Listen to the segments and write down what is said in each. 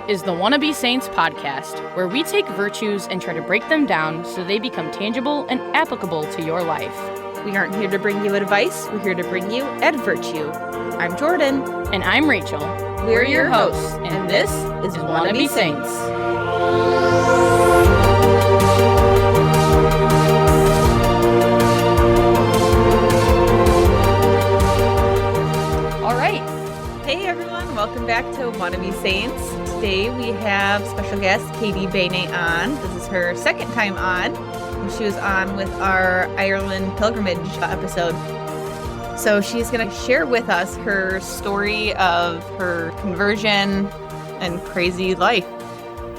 is the Wannabe Saints podcast, where we take virtues and try to break them down so they become tangible and applicable to your life. We aren't here to bring you advice, we're here to bring you virtue. I'm Jordan. And I'm Rachel. We're your hosts, and this is Wannabe Saints. All right. Hey everyone, welcome back to Wannabe Saints. Today we have special guest Katie Baynai on. This is her second time on. She was on with our Ireland pilgrimage episode. So she's going to share with us her story of her conversion and crazy life.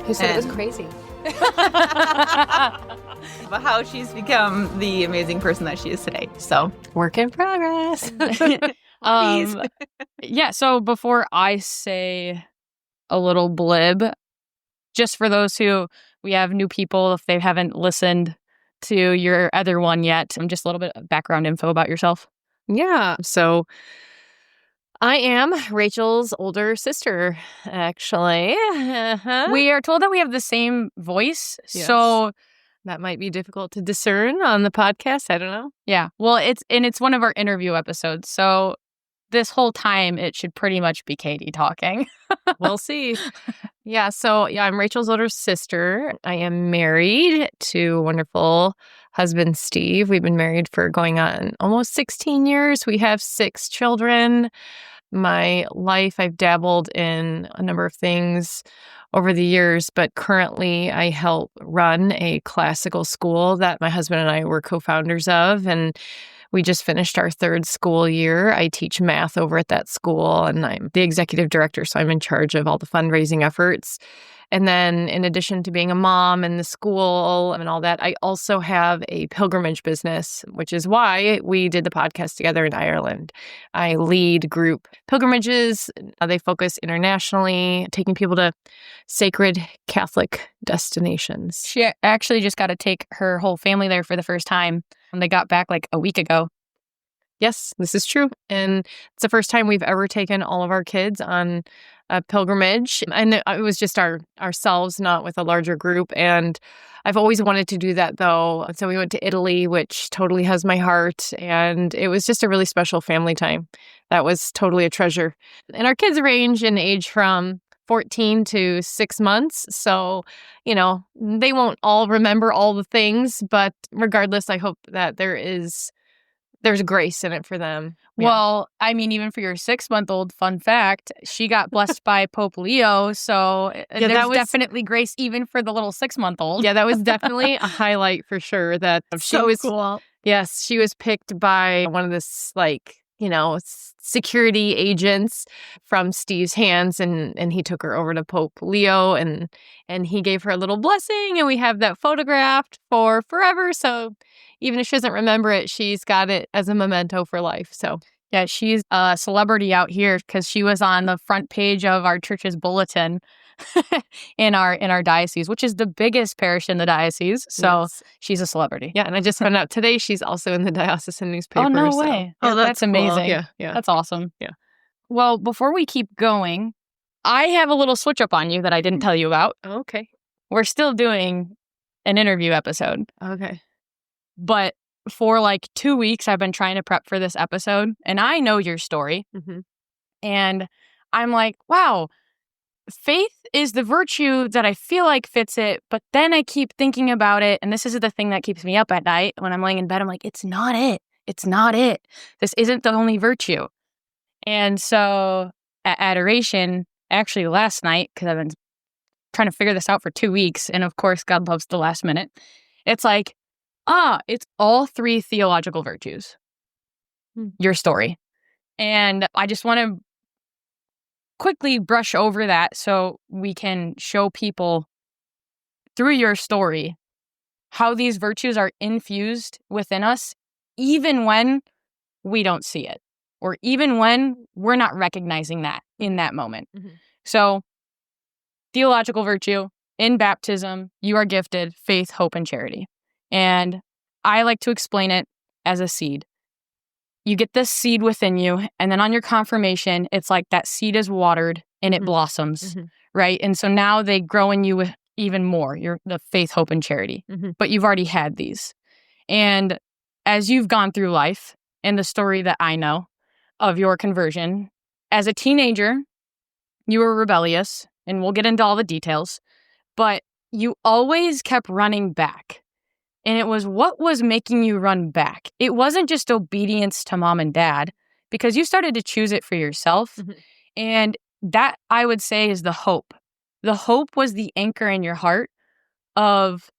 Who said it was crazy? About how she's become the amazing person that she is today. So Work in progress. Yeah, so before I say a little blib, just for those who we have new people, if they haven't listened to your other one yet, just a little bit of background info about yourself. Yeah. So I am Rachel's older sister, actually. We are told that we have the same voice, Yes. so That might be difficult to discern on the podcast. I don't know. yeah. Well, it's one of our interview episodes, so this whole time it should pretty much be Katie talking. We'll see. So I'm Rachel's older sister. I am married to wonderful husband, Steve. We've been married for going on almost 16 years. We have 6 children. My life, I've dabbled in a number of things over the years, but currently I help run a classical school that my husband and I were co-founders of, and we just finished our 3rd school year. I teach math over at that school, and I'm the executive director, so I'm in charge of all the fundraising efforts. And then in addition to being a mom and the school and all that, I also have a pilgrimage business, which is why we did the podcast together in Ireland. I lead group pilgrimages. They focus internationally, taking people to sacred Catholic destinations. She actually just got to take her whole family there for the first time. And they got back like a week ago. Yes, this is true. And it's the first time we've ever taken all of our kids on a pilgrimage. And it was just ourselves, not with a larger group. And I've always wanted to do that, though. So we went to Italy, which totally has my heart. And it was just a really special family time. That was totally a treasure. And our kids range in age from 14 to 6 months. So, they won't all remember all the things. But regardless, I hope that there's grace in it for them. Yeah. Well, I mean, even for your 6-month-old, fun fact, she got blessed by Pope Leo. So there's definitely grace even for the little 6-month-old. Yeah, that was definitely a highlight for sure. That she was cool. Yes, she was picked by one of this security agents from Steve's hands, and he took her over to Pope Leo, and he gave her a little blessing, and we have that photographed for forever. So even if she doesn't remember it, she's got it as a memento for life. So yeah, she's a celebrity out here because she was on the front page of our church's bulletin in our diocese, which is the biggest parish in the diocese. So yes. She's a celebrity. Yeah, and I just found out today she's also in the diocesan newspaper. Oh, no so. way. Oh, that's amazing. Cool. Yeah. That's awesome. Yeah. Well, before we keep going, I have a little switch up on you that I didn't tell you about. Okay. We're still doing an interview episode. Okay. But for like 2 weeks, I've been trying to prep for this episode, and I know your story. Mm-hmm. And I'm like, wow, faith is the virtue that I feel like fits it. But then I keep thinking about it. And this is the thing that keeps me up at night when I'm laying in bed. I'm like, it's not it. It's not it. This isn't the only virtue. And so at adoration, actually last night, because I've been trying to figure this out for 2 weeks. And of course, God loves the last minute. It's like, it's all 3 theological virtues. Your story. And I just want to quickly brush over that so we can show people through your story how these virtues are infused within us, even when we don't see it, or even when we're not recognizing that in that moment. Mm-hmm. So, theological virtue, in baptism, you are gifted faith, hope, and charity. And I like to explain it as a seed. you get this seed within you, and then on your confirmation, it's like that seed is watered and it blossoms, right? And so now they grow in you with even more. You're the faith, hope, and charity. But you've already had these. And as you've gone through life, and the story that I know of your conversion, as a teenager, you were rebellious, and we'll get into all the details, but you always kept running back. And it was what was making you run back. It wasn't just obedience to mom and dad, because you started to choose it for yourself. And that, I would say, is the hope. The hope was the anchor in your heart of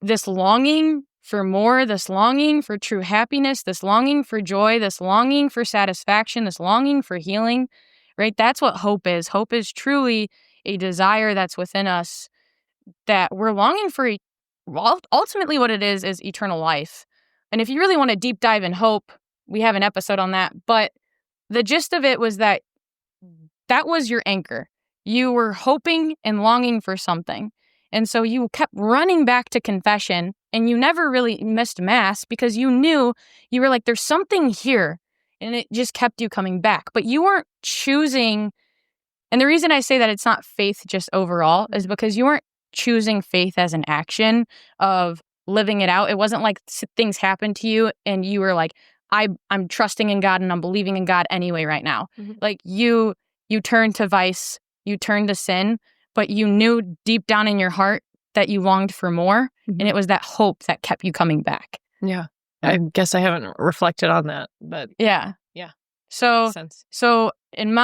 this longing for more, this longing for true happiness, this longing for joy, this longing for satisfaction, this longing for healing, right? That's what hope is. Hope is truly a desire that's within us that we're longing for. Ultimately, what it is eternal life. And if you really want to deep dive in hope, we have an episode on that. But the gist of it was that was your anchor. You were hoping and longing for something. And so you kept running back to confession, and you never really missed mass because you knew, you were like, there's something here. And it just kept you coming back. But you weren't choosing. And the reason I say that it's not faith just overall is because you weren't choosing faith as an action of living it out. It wasn't like things happened to you and you were like, I'm trusting in God and I'm believing in God anyway right now. Like you turned to vice, you turned to sin, but you knew deep down in your heart that you longed for more. And it was that hope that kept you coming back. Yeah. I guess I haven't reflected on that, but yeah. So, makes sense. So in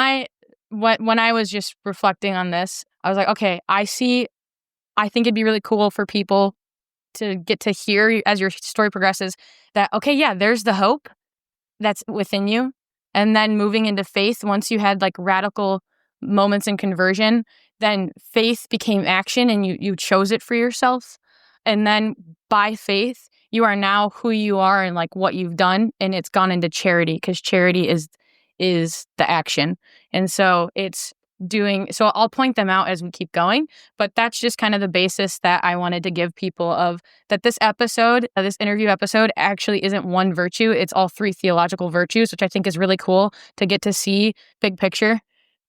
when I was just reflecting on this, I was like, okay, I think it'd be really cool for people to get to hear as your story progresses that, okay, yeah, there's the hope that's within you. And then moving into faith, once you had like radical moments in conversion, then faith became action and you chose it for yourself. And then by faith, you are now who you are and like what you've done. And it's gone into charity, because charity is the action. And so so I'll point them out as we keep going, but that's just kind of the basis that I wanted to give people of that this interview episode actually isn't one virtue. It's all 3 theological virtues, which I think is really cool to get to see big picture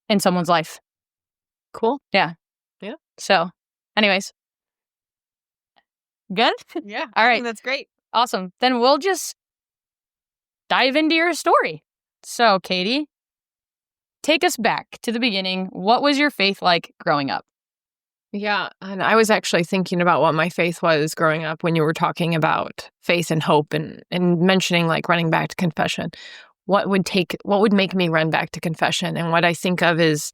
in someone's life. Cool. Yeah. So anyways, good? Yeah. All I right. think that's great. Awesome. Then we'll just dive into your story. So Katie, take us back to the beginning. What was your faith like growing up? Yeah. And I was actually thinking about what my faith was growing up when you were talking about faith and hope and mentioning like running back to confession. What would make me run back to confession? And what I think of is,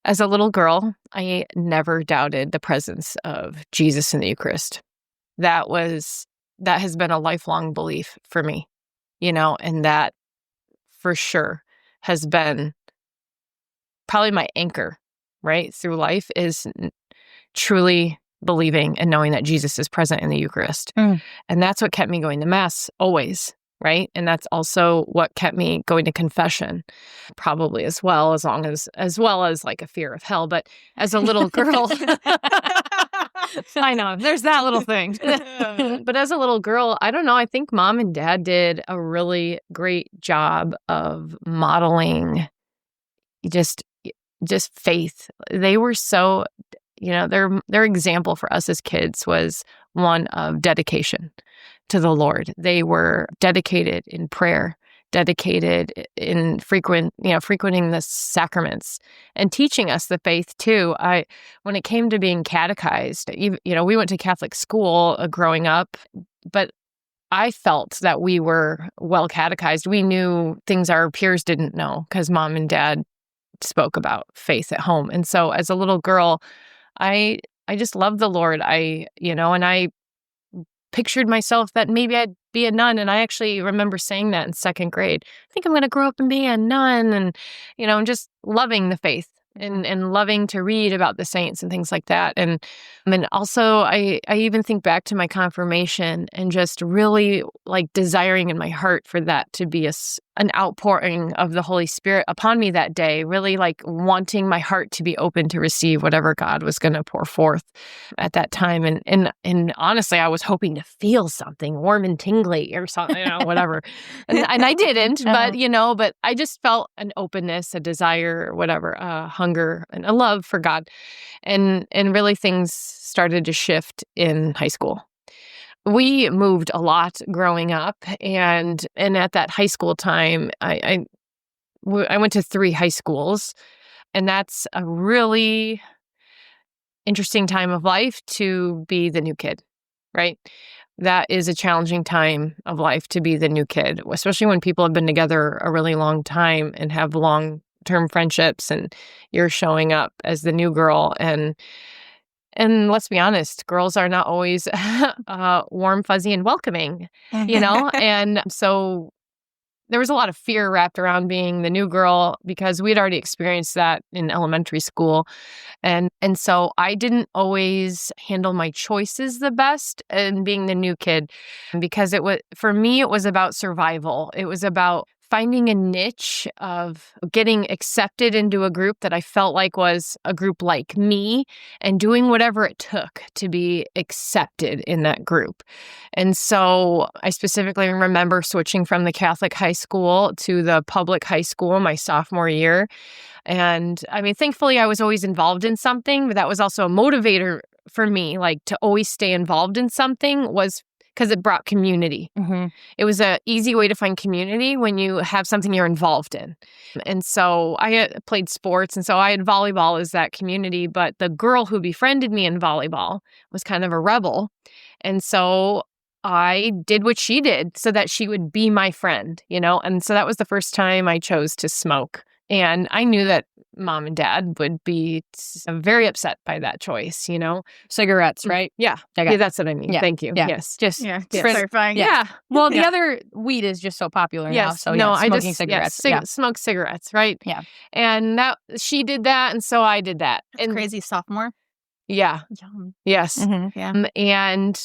as a little girl, I never doubted the presence of Jesus in the Eucharist. That has been a lifelong belief for me, and that for sure has been probably my anchor, right, through life, is truly believing and knowing that Jesus is present in the Eucharist. And that's what kept me going to Mass always, right? And that's also what kept me going to confession, probably as well as like a fear of hell. But as a little girl, I know, there's that little thing. But as a little girl, I don't know, I think mom and dad did a really great job of modeling just faith. They were so, their example for us as kids was one of dedication to the Lord. They were dedicated in prayer, dedicated in frequenting the sacraments and teaching us the faith too. When it came to being catechized, we went to Catholic school growing up, but I felt that we were well catechized. We knew things our peers didn't know because mom and dad spoke about faith at home. And so as a little girl, I just loved the Lord. And I pictured myself that maybe I'd be a nun. And I actually remember saying that in 2nd grade. I think I'm going to grow up and be a nun, and, just loving the faith and loving to read about the saints and things like that. And also I even think back to my confirmation and just really like desiring in my heart for that to be an outpouring of the Holy Spirit upon me that day, really like wanting my heart to be open to receive whatever God was going to pour forth at that time. And honestly, I was hoping to feel something warm and tingly or something, whatever. And I didn't, but I just felt an openness, a desire, whatever, a hunger and a love for God. And really things started to shift in high school. We moved a lot growing up, and at that high school time, I went to 3 high schools, and that's a really interesting time of life to be the new kid, right? That is a challenging time of life to be the new kid, especially when people have been together a really long time and have long-term friendships, and you're showing up as the new girl. And let's be honest, girls are not always warm, fuzzy, and welcoming, And so there was a lot of fear wrapped around being the new girl because we'd already experienced that in elementary school. And so I didn't always handle my choices the best in being the new kid because for me, it was about survival. It was about finding a niche of getting accepted into a group that I felt like was a group like me and doing whatever it took to be accepted in that group. And so I specifically remember switching from the Catholic high school to the public high school my sophomore year. And I mean, thankfully I was always involved in something, but that was also a motivator for me, like to always stay involved in something was because it brought community. Mm-hmm. It was an easy way to find community when you have something you're involved in. And so I played sports, and so I had volleyball as that community, but the girl who befriended me in volleyball was kind of a rebel. And so I did what she did so that she would be my friend, And so that was the first time I chose to smoke. And I knew that mom and dad would be very upset by that choice, Cigarettes, right? Yeah. Okay. Yeah, that's what I mean. Yeah. Thank you. Yeah. Yes. Just clarifying. Yeah. Well, the other weed is just so popular now. So smoking cigarettes. Smoke cigarettes, right? Yeah. And she did that, and so I did that. And crazy sophomore. Yeah. Yum. Yes. Mm-hmm. Yeah. And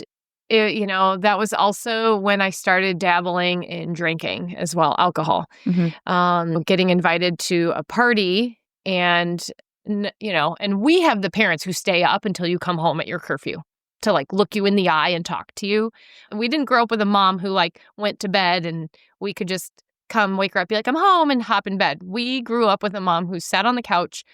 that was also when I started dabbling in drinking as well, alcohol. Mm-hmm. Getting invited to a party, and we have the parents who stay up until you come home at your curfew to like look you in the eye and talk to you. And we didn't grow up with a mom who like went to bed and we could just come wake her up, be like, I'm home, and hop in bed. We grew up with a mom who sat on the couch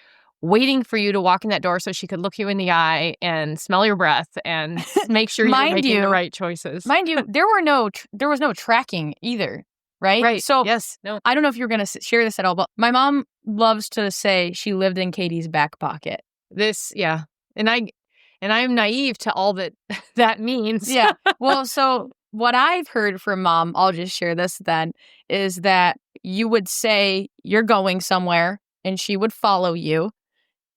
waiting for you to walk in that door so she could look you in the eye and smell your breath and make sure you're making the right choices. Mind you, there was no tracking either, right? Right. So yes. No. I don't know if you're going to share this at all, but my mom loves to say she lived in Katie's back pocket. Yeah. And I am naive to all that means. Yeah. Well, so what I've heard from mom, I'll just share this then, is that you would say you're going somewhere and she would follow you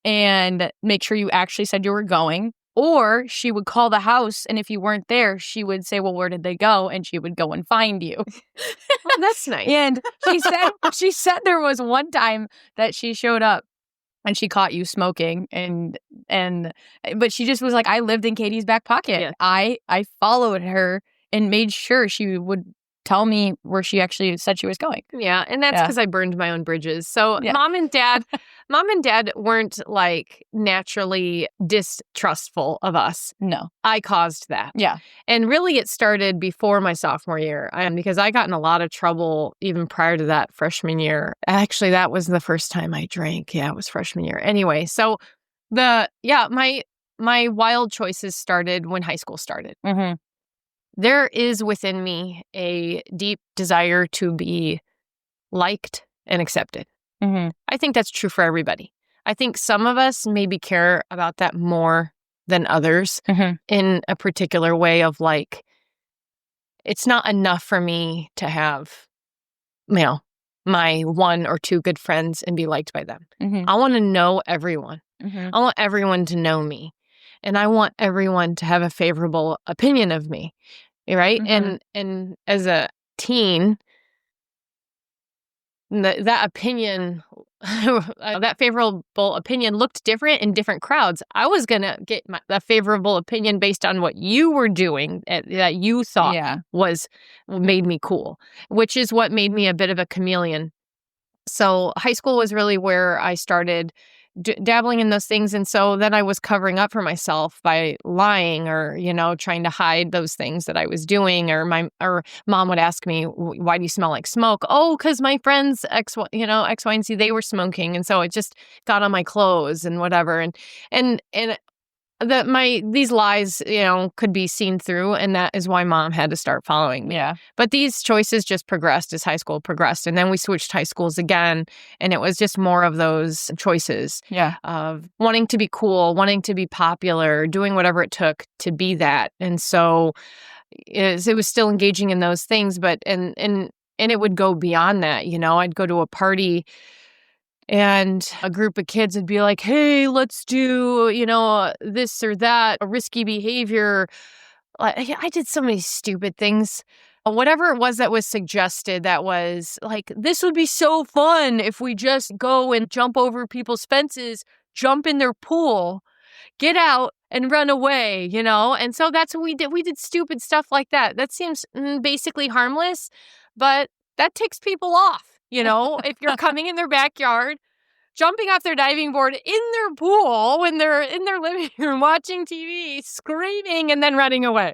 and make sure you actually said you were going. Or she would call the house, and if you weren't there, she would say, well, where did they go? And she would go and find you. Oh, that's nice. And she said there was one time that she showed up and she caught you smoking, but she just was like, I lived in Katie's back pocket. Yeah. I followed her and made sure she would tell me where she actually said she was going. Yeah, and that's because I burned my own bridges. So mom and dad weren't like naturally distrustful of us. No. I caused that. Yeah. And really it started before my sophomore year because I got in a lot of trouble even prior to that freshman year. Actually, that was the first time I drank. Yeah, it was freshman year. Anyway, so my wild choices started when high school started. Mm-hmm. There is within me a deep desire to be liked and accepted. Mm-hmm. I think that's true for everybody. I think some of us maybe care about that more than others in a particular way of like, it's not enough for me to have, my 1 or 2 good friends and be liked by them. Mm-hmm. I want to know everyone. Mm-hmm. I want everyone to know me. And I want everyone to have a favorable opinion of me, right? Mm-hmm. And as a teen, that opinion that favorable opinion looked different in different crowds. I was going to get the favorable opinion based on what you were doing that you thought made me cool, which is what made me a bit of a chameleon. So high school was really where I started dabbling in those things. And so then I was covering up for myself by lying or, trying to hide those things that I was doing. Or mom would ask me, why do you smell like smoke? Oh, because my friends, X, Y, and Z, they were smoking. And so it just got on my clothes and whatever. And these lies, could be seen through, and that is why mom had to start following me. Yeah. But these choices just progressed as high school progressed, and then we switched high schools again, and it was just more of those choices of wanting to be cool, wanting to be popular, doing whatever it took to be that. And so it was still engaging in those things, but and it would go beyond that. I'd go to a party, and a group of kids would be like, hey, let's do, this or that, a risky behavior. I did so many stupid things. Whatever it was that was suggested, that was like, this would be so fun if we just go and jump over people's fences, jump in their pool, get out and run away, And so that's what we did. We did stupid stuff like that. That seems basically harmless, but that ticks people off. If you're coming in their backyard, jumping off their diving board in their pool when they're in their living room watching TV, screaming, and then running away.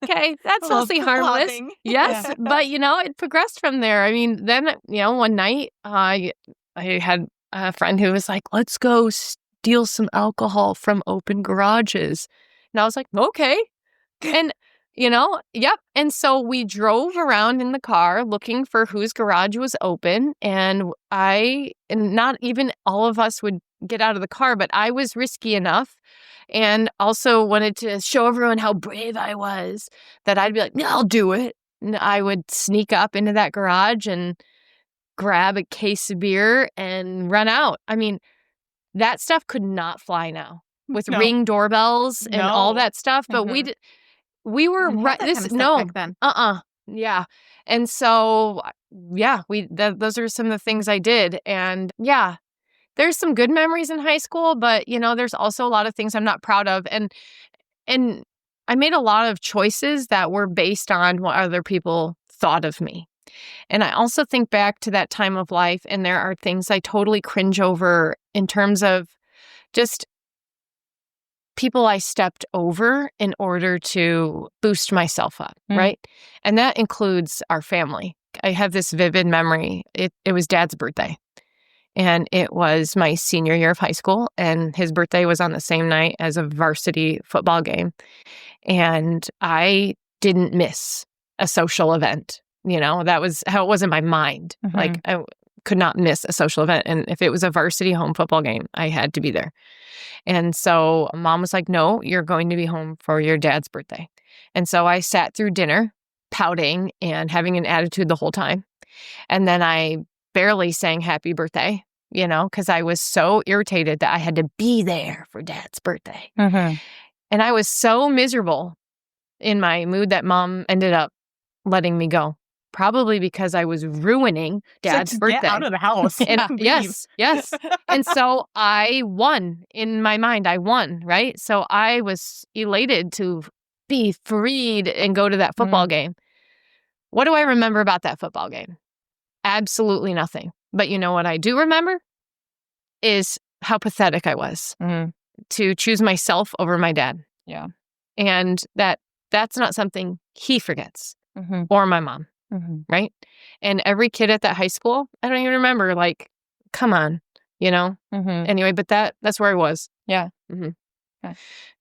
Okay, that's mostly harmless. Yes, but, it progressed from there. I mean, then, one night I had a friend who was like, let's go steal some alcohol from open garages. And I was like, okay. And yep. And so we drove around in the car looking for whose garage was open. And not even all of us would get out of the car, but I was risky enough and also wanted to show everyone how brave I was that I'd be like, no, I'll do it. And I would sneak up into that garage and grab a case of beer and run out. I mean, that stuff could not fly now with Ring doorbells and all that stuff. But we were right. Back then. Yeah. And so, those are some of the things I did. And there's some good memories in high school, but there's also a lot of things I'm not proud of. And I made a lot of choices that were based on what other people thought of me. And I also think back to that time of life, and there are things I totally cringe over in terms of just people I stepped over in order to boost myself up, right? And that includes our family. I have this vivid memory. It was Dad's birthday, and it was my senior year of high school, and his birthday was on the same night as a varsity football game. And I didn't miss a social event. That was how it was in my mind. Like, I could not miss a social event. And if it was a varsity home football game, I had to be there. And so mom was like, no, you're going to be home for your dad's birthday. And so I sat through dinner pouting and having an attitude the whole time. And then I barely sang happy birthday, because I was so irritated that I had to be there for dad's birthday. And I was so miserable in my mood that mom ended up letting me go. Probably because I was ruining Dad's birthday. Get out of the house. And yes. And so I won. In my mind, I won, right? So I was elated to be freed and go to that football game. What do I remember about that football game? Absolutely nothing. But what I do remember is how pathetic I was to choose myself over my dad. Yeah. And that's not something he forgets or my mom. Right. And every kid at that high school, I don't even remember, like, come on, anyway, but that's where I was. Yeah. Okay.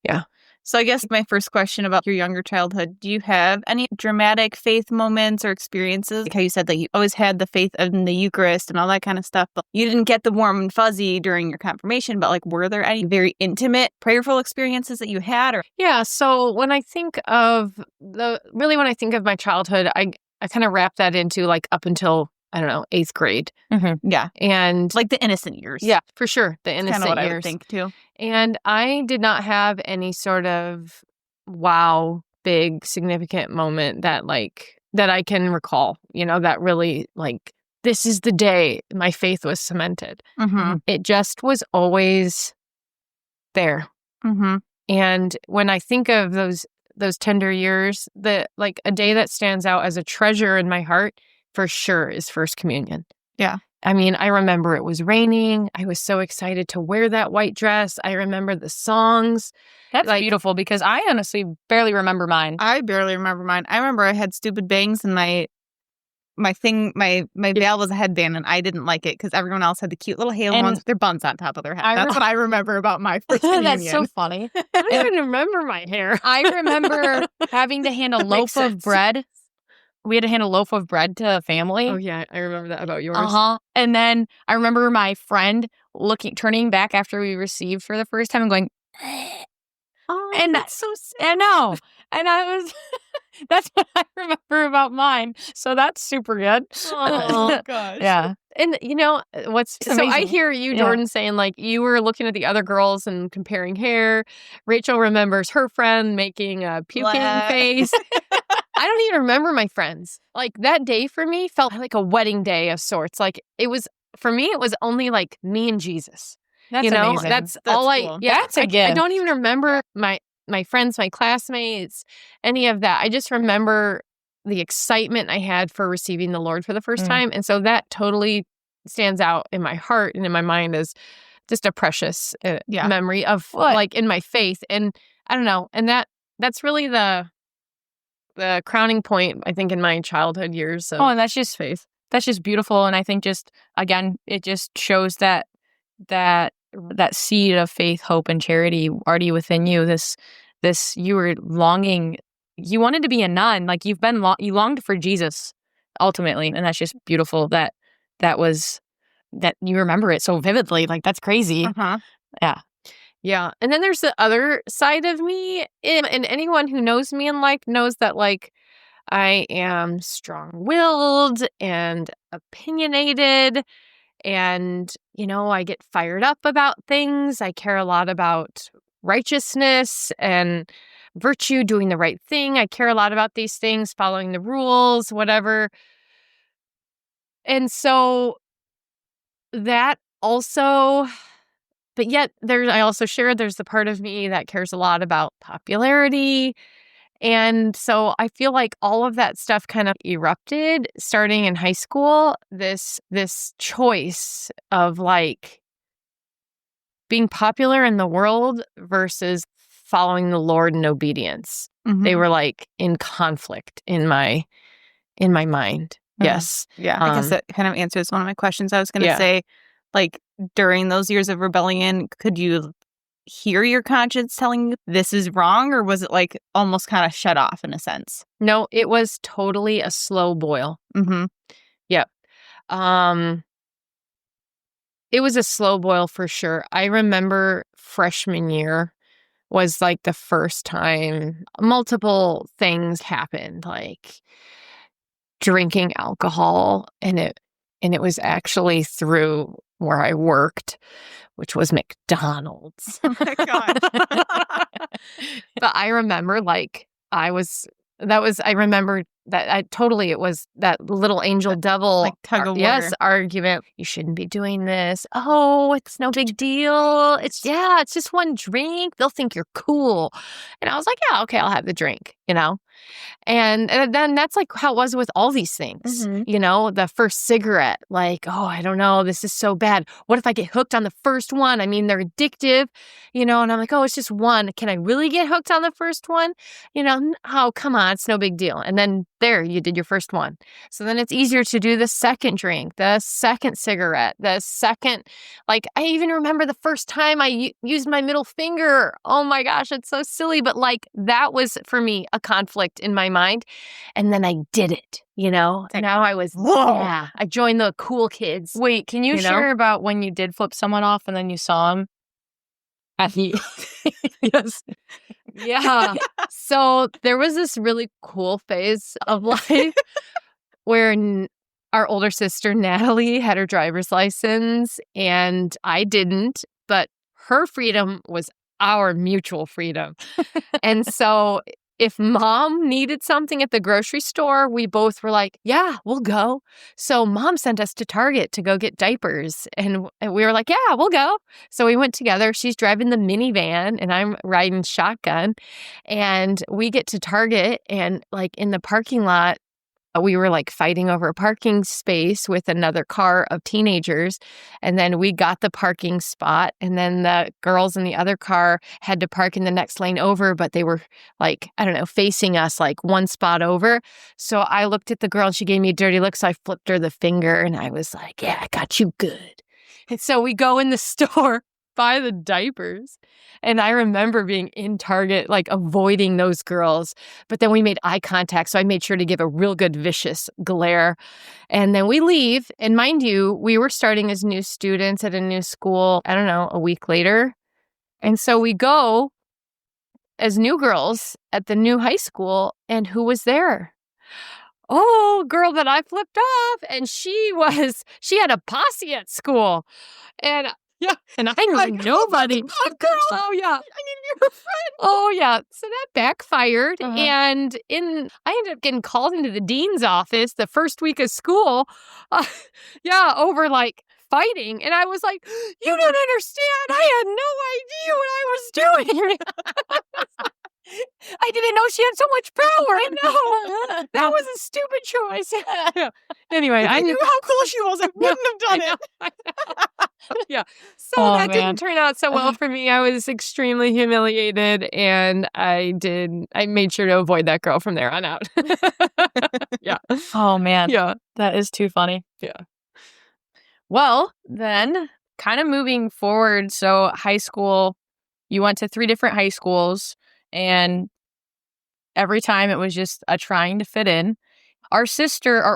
Yeah. So I guess my first question about your younger childhood, do you have any dramatic faith moments or experiences? Like how you said that you always had the faith in the Eucharist and all that kind of stuff, but you didn't get the warm and fuzzy during your confirmation, but were there any very intimate, prayerful experiences that you had? Or Yeah. So when I think of my childhood, I kind of wrap that into up until, I don't know, 8th grade. Yeah. And the innocent years. Yeah, for sure. The innocent kind of what years. I would think too. And I did not have any sort of big significant moment that I can recall, that really this is the day my faith was cemented. Mm-hmm. It just was always there. Mm-hmm. And when I think of those tender years, like a day that stands out as a treasure in my heart for sure is First Communion. Yeah. I mean, I remember it was raining. I was so excited to wear that white dress. I remember the songs. That's Like- beautiful because I honestly barely remember mine. I barely remember mine. I remember I had stupid bangs and my veil was a headband and I didn't like it because everyone else had the cute little halo And ones with their buns on top of their head. I That's what I remember about my first communion. That's so funny. I don't even remember my hair. I remember having to hand a That loaf makes of sense. bread. We had to hand a loaf of bread to a family. Oh, yeah. I remember that about yours. And then I remember my friend turning back after we received for the first time and going, Oh, And that's so sad. I know. And I was, that's what I remember about mine. So that's super good. Oh, gosh. Yeah. And you know what's It's so I amazing. hear you, Yeah. Jordan, saying like you were looking at the other girls and comparing hair. Rachel remembers her friend making a puking Blah. face. I don't even remember my friends. Like that day for me felt like a wedding day of sorts. Like it was for me, it was only like me and Jesus. That's you know, amazing. that's That's all cool. I. Yeah, That's a I gift. don't even remember my friends, my classmates, any of that. I just remember the excitement I had for receiving the Lord for the first Mm. time, and so that totally stands out in my heart and in my mind as just a precious Yeah. memory of What? like in my faith. And I don't know, and that's really the crowning point I think in my childhood years of and that's just faith. beautiful. And I think just, again, it just shows that seed of faith, hope, and charity already within you. This you were longing, you wanted to be a nun. Like you longed for Jesus ultimately. And that's just beautiful that you remember it so vividly. Like that's crazy. Uh-huh. Yeah. And then there's the other side of me. And anyone who knows me in life knows that, like, I am strong willed and opinionated. And, you know, I get fired up about things. I care a lot about righteousness and virtue, doing the right thing. I care a lot about these things, following the rules, whatever. And so that also. But yet I also shared there's the part of me that cares a lot about popularity. And so I feel like all of that stuff kind of erupted starting in high school, this choice of like being popular in the world versus following the Lord in obedience. Mhm. They were like in conflict in my mind. Mhm. Yes. Yeah. I guess that kind of answers one of my questions. I was going to Yeah. say, like, during those years of rebellion, could you hear your conscience telling you this is wrong, or was it like almost kind of shut off in a sense? No, it was totally a slow boil. Mm-hmm. It was a slow boil for sure. I remember freshman year was like the first time multiple things happened, like drinking alcohol, and it was actually through where I worked, which was McDonald's. Oh my God. But I remember like I remember that it was that little angel devil like tug of war. yes argument. You shouldn't be doing this. Oh, it's no big deal. It's just one drink. They'll think you're cool. And I was like, yeah, okay, I'll have the drink, you know? And then that's like how it was with all these things, Mhm. you know, the first cigarette, like, oh, I don't know, this is so bad. What if I get hooked on the first one? I mean, they're addictive, you know, and I'm like, oh, it's just one. Can I really get hooked on the first one? You know, oh, come on, it's no big deal. And then there, you did your first one. So then it's easier to do the second drink, the second cigarette, the second, like, I even remember the first time I used my middle finger. Oh my gosh, it's so silly. But like, that was for me a conflict in my mind. And then I did it, you know? Like, Now I was, whoa. yeah, I joined the cool kids. Wait, can you You know? share about when you did flip someone off and then you saw him? Yes. Yeah. So there was this really cool phase of life where our older sister, Natalie, had her driver's license and I didn't, but her freedom was our mutual freedom. And so if mom needed something at the grocery store, we both were like, yeah, we'll go. So mom sent us to Target to go get diapers. And we were like, yeah, we'll go. So we went together. She's driving the minivan and I'm riding shotgun. And we get to Target and like in the parking lot, we were like fighting over a parking space with another car of teenagers. And then we got the parking spot. And then the girls in the other car had to park in the next lane over, but they were like, I don't know, facing us like one spot over. So I looked at the girl and she gave me a dirty look. So I flipped her the finger and I was like, yeah, I got you good. And so we go in the store, buy the diapers. And I remember being in Target, like avoiding those girls. But then we made eye contact. So I made sure to give a real good vicious glare. And then we leave. And mind you, we were starting as new students at a new school, I don't know, a week later. And so we go as new girls at the new high school. And who was there? Oh, girl that I flipped off. And she had a posse at school. And yeah, and I knew nobody. Oh, girl. Oh, yeah. I need to be her friend. Oh, yeah. So that backfired. And I ended up getting called into the dean's office the first week of school. Over like fighting. And I was like, you don't understand. I had no idea what I was doing. I didn't know she had so much power. I know. That was a stupid choice. Anyway, I knew how cool she was. I wouldn't have done it. Yeah. So that didn't turn out so well for me. I was extremely humiliated and I made sure to avoid that girl from there on out. Yeah. Oh, man. Yeah. That is too funny. Yeah. Well, then kind of moving forward. So high school, you went to 3 different high schools. And every time it was just a trying to fit in. Our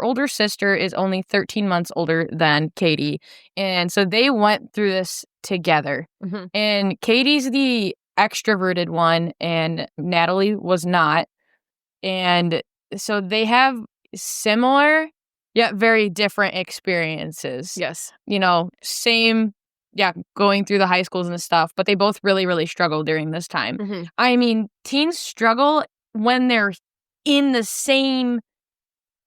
older sister, is only 13 months older than Katie. And so they went through this together. Mm-hmm. And Katie's the extroverted one and Natalie was not. And so they have similar yet very different experiences. Yes. Same. Yeah, going through the high schools and stuff, but they both really, really struggled during this time. Mm-hmm. I mean, teens struggle when they're in the same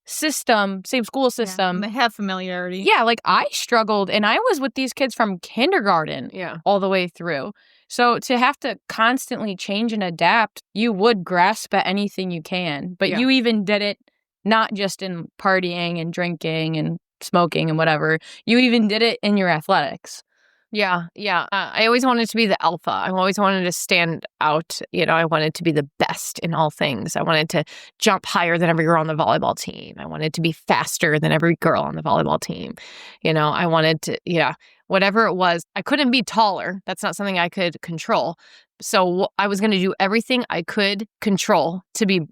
school system. They have familiarity. Yeah, like I struggled and I was with these kids from kindergarten all the way through. So to have to constantly change and adapt, you would grasp at anything you can, but you even did it not just in partying and drinking and smoking and whatever. You even did it in your athletics. Yeah. I always wanted to be the alpha. I always wanted to stand out. I wanted to be the best in all things. I wanted to jump higher than every girl on the volleyball team. I wanted to be faster than every girl on the volleyball team. I wanted to, whatever it was. I couldn't be taller. That's not something I could control. So I was going to do everything I could control to be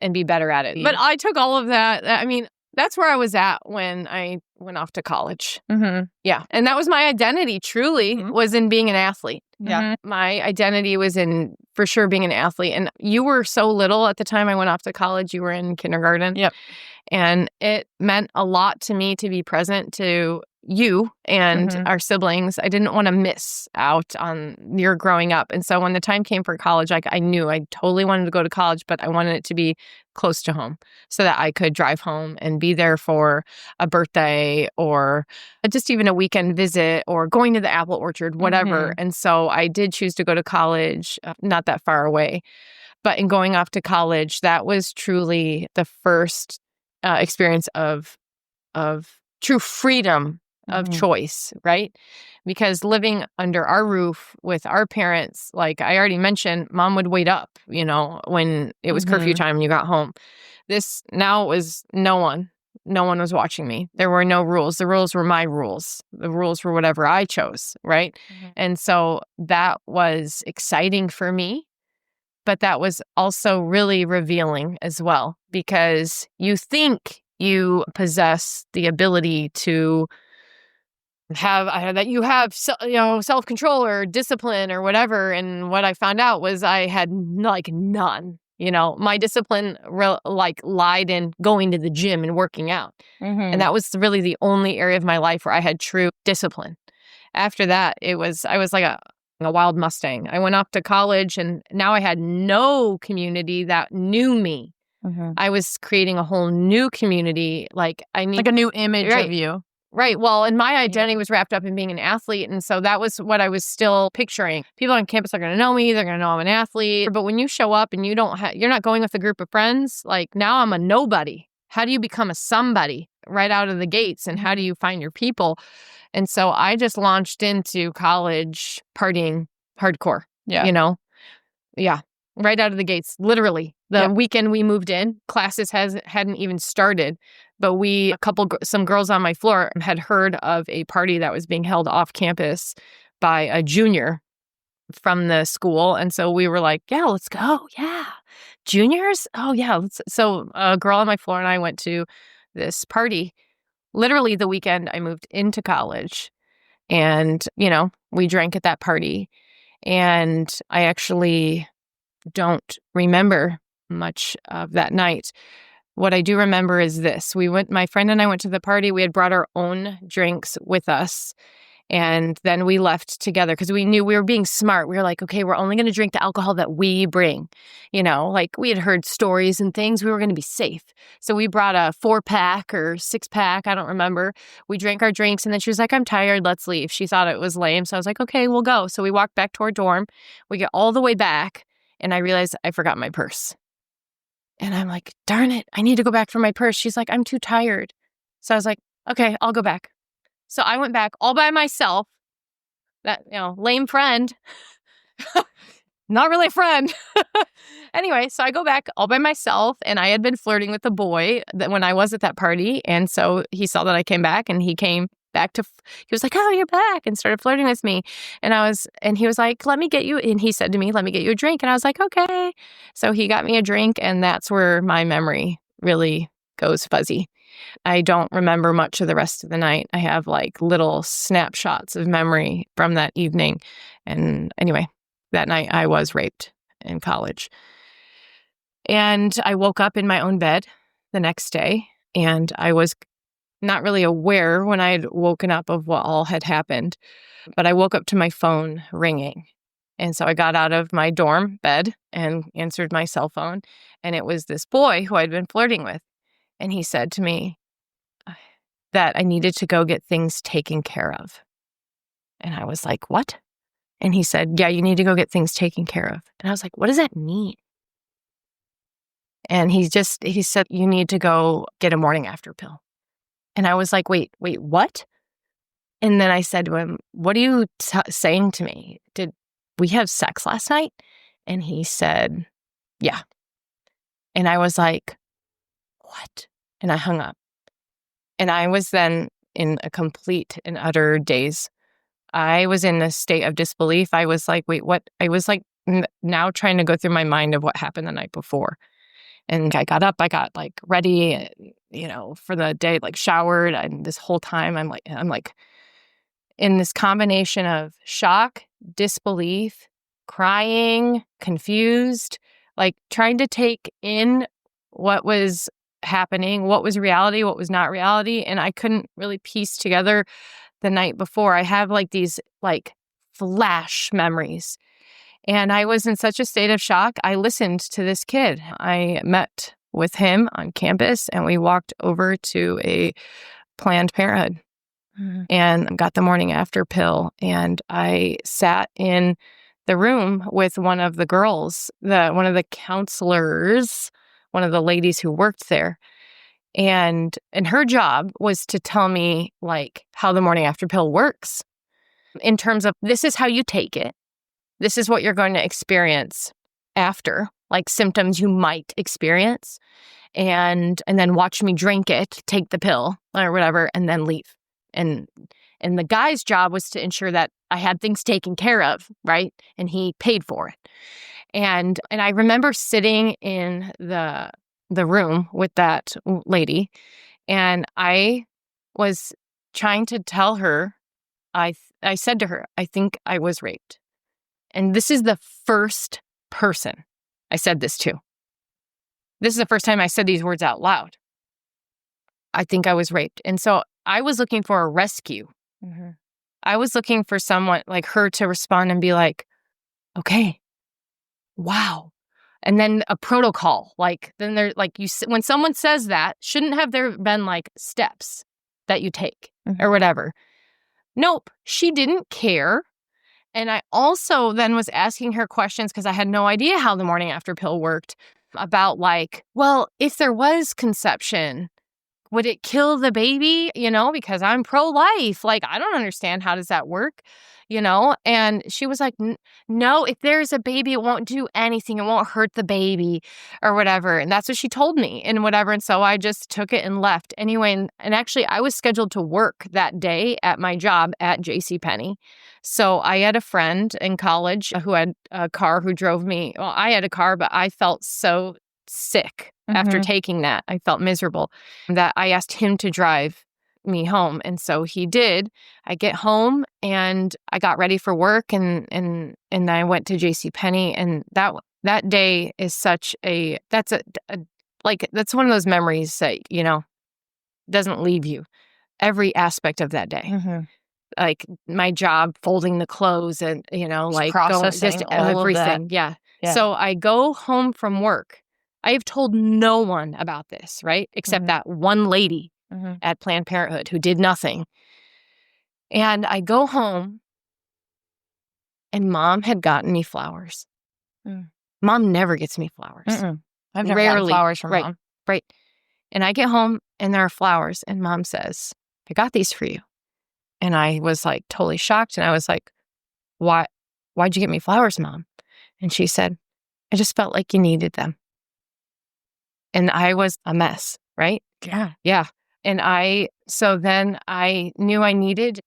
and be better at it. But I took all of that. I mean, that's where I was at when I went off to college. Mm-hmm. Yeah. And that was my identity, truly, was in being an athlete. Yeah. Mm-hmm. My identity was in, for sure, being an athlete. And you were so little at the time I went off to college. You were in kindergarten. Yep. And it meant a lot to me to be present to you and our siblings. I didn't want to miss out on your growing up. And so when the time came for college, I knew I totally wanted to go to college, but I wanted it to be close to home so that I could drive home and be there for a birthday or just even a weekend visit or going to the apple orchard, whatever. And so I did choose to go to college, not that far away. But in going off to college, that was truly the first experience of true freedom of choice, right? Because living under our roof with our parents, like I already mentioned, mom would wait up, when it was curfew time and you got home. Now it was no one was watching me. There were no rules. The rules were my rules. The rules were whatever I chose, right? And so that was exciting for me, but that was also really revealing as well, because you think you possess the ability to have self-control or discipline or whatever. And what I found out was I had none. My discipline lied in going to the gym and working out. And that was really the only area of my life where I had true discipline. After that, I was like a wild Mustang. I went off to college and now I had no community that knew me. I was creating a whole new community. Like I need Like a new image Right. of you. Right. Well, and my identity was wrapped up in being an athlete. And so that was what I was still picturing. People on campus are going to know me. They're going to know I'm an athlete. But when you show up and you're not going with a group of friends, like now I'm a nobody. How do you become a somebody right out of the gates? And how do you find your people? And so I just launched into college partying hardcore, Yeah. you know? Yeah. Right out of the gates, literally. The weekend we moved in, classes hadn't even started. But some girls on my floor had heard of a party that was being held off campus by a junior from the school. And so we were like, yeah, let's go. Yeah. Juniors? Oh, yeah. So a girl on my floor and I went to this party. Literally the weekend I moved into college. And, we drank at that party. And I actually don't remember much of that night. What I do remember is this. My friend and I went to the party. We had brought our own drinks with us. And then we left together because we knew we were being smart. We were like, okay, we're only going to drink the alcohol that we bring. Like we had heard stories and things. We were going to be safe. So we brought a 4-pack or 6-pack. I don't remember. We drank our drinks and then she was like, I'm tired. Let's leave. She thought it was lame. So I was like, okay, we'll go. So we walked back to our dorm. We get all the way back and I realized I forgot my purse. And I'm like, darn it, I need to go back for my purse. She's like, I'm too tired. So I was like, okay, I'll go back. So I went back all by myself. That, lame friend. Not really a friend. Anyway, so I go back all by myself and I had been flirting with the boy when I was at that party. And so he saw that I came back and he came back he was like, oh, you're back, and started flirting with me. And he was like, let me get you, and he said to me, let me get you a drink. And I was like, okay. So he got me a drink and that's where my memory really goes fuzzy. I don't remember much of the rest of the night. I have like little snapshots of memory from that evening. And anyway, that night I was raped in college. And I woke up in my own bed the next day and I was not really aware when I had woken up of what all had happened, but I woke up to my phone ringing. And so I got out of my dorm bed and answered my cell phone. And it was this boy who I'd been flirting with. And he said to me that I needed to go get things taken care of. And I was like, what? And he said, yeah, you need to go get things taken care of. And I was like, what does that mean? And he said, you need to go get a morning after pill. And I was like, wait, what? And then I said to him, what are you saying to me? Did we have sex last night? And he said, yeah. And I was like, what? And I hung up. And I was then in a complete and utter daze. I was in a state of disbelief. I was like, wait, what? I was like now trying to go through my mind of what happened the night before. And I got up, I got like ready, for the day, like showered. And this whole time I'm like in this combination of shock, disbelief, crying, confused, like trying to take in what was happening, what was reality, what was not reality. And I couldn't really piece together the night before. I have like these like flash memories. And I was in such a state of shock. I listened to this kid. I met with him on campus and we walked over to a Planned Parenthood and got the morning after pill. And I sat in the room with one of the girls, one of the counselors, one of the ladies who worked there. And her job was to tell me like how the morning after pill works in terms of this is how you take it. This is what you're going to experience after, like symptoms you might experience, and then watch me drink it, take the pill or whatever, and then leave. And the guy's job was to ensure that I had things taken care of, right? And he paid for it. And I remember sitting in the room with that lady, and I was trying to tell her, I said to her, I think I was raped. And this is the first person I said this to. This is the first time I said these words out loud. I think I was raped. And so I was looking for a rescue. I was looking for someone like her to respond and be like, okay, wow. And then a protocol, like then there, like when someone says that, shouldn't have there been like steps that you take or whatever. Nope, she didn't care. And I also then was asking her questions because I had no idea how the morning after pill worked about like, well, if there was conception, would it kill the baby? Because I'm pro-life. Like, I don't understand. How does that work? And she was like, no, if there's a baby, it won't do anything. It won't hurt the baby or whatever. And that's what she told me and whatever. And so I just took it and left anyway. And actually, I was scheduled to work that day at my job at JCPenney. So I had a friend in college who had a car who drove me. Well, I had a car, but I felt so sick after taking that. I felt miserable that I asked him to drive me home. And so he did. I get home and I got ready for work and I went to JCPenney. And that day is such that's one of those memories that, doesn't leave you. Every aspect of that day. Like my job, folding the clothes and, like processing just all of that. everything. Yeah. So I go home from work. I have told no one about this, right? Except that one lady at Planned Parenthood who did nothing. And I go home and Mom had gotten me flowers. Mom never gets me flowers. I've never gotten flowers from right, Mom. Right. And I get home and there are flowers and Mom says, I got these for you. And I was like totally shocked. And I was like, why'd you get me flowers, Mom? And she said, I just felt like you needed them. And I was a mess, right? Yeah. Yeah. And so then I knew I needed